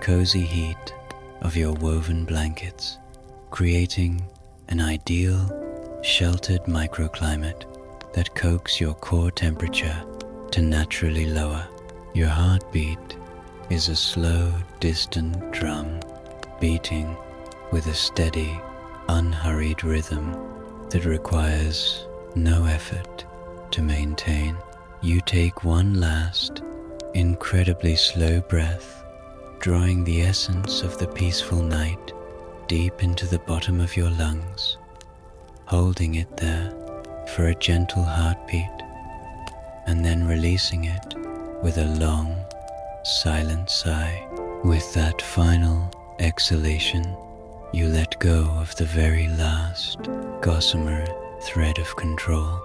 [SPEAKER 1] cozy heat of your woven blankets, creating an ideal, sheltered microclimate that coaxes your core temperature to naturally lower. Your heartbeat is a slow, distant drum, beating with a steady, unhurried rhythm that requires no effort to maintain. You take one last, incredibly slow breath, drawing the essence of the peaceful night deep into the bottom of your lungs, holding it there for a gentle heartbeat, and then releasing it with a long, silent sigh. With that final exhalation, you let go of the very last, gossamer thread of control.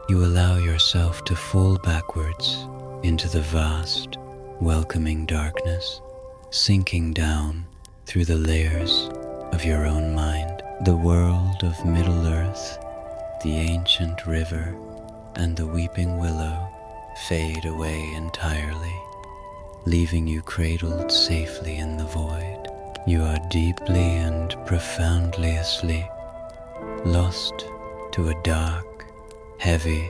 [SPEAKER 1] You allow yourself to fall backwards into the vast, welcoming darkness, sinking down through the layers of your own mind. The world of Middle-earth, the ancient river, and the weeping willow fade away entirely, leaving you cradled safely in the void. You are deeply and profoundly asleep, lost to a dark, heavy,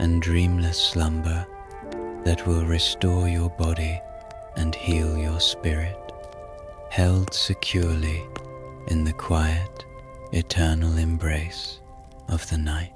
[SPEAKER 1] and dreamless slumber that will restore your body and heal your spirit, held securely in the quiet, eternal embrace of the night.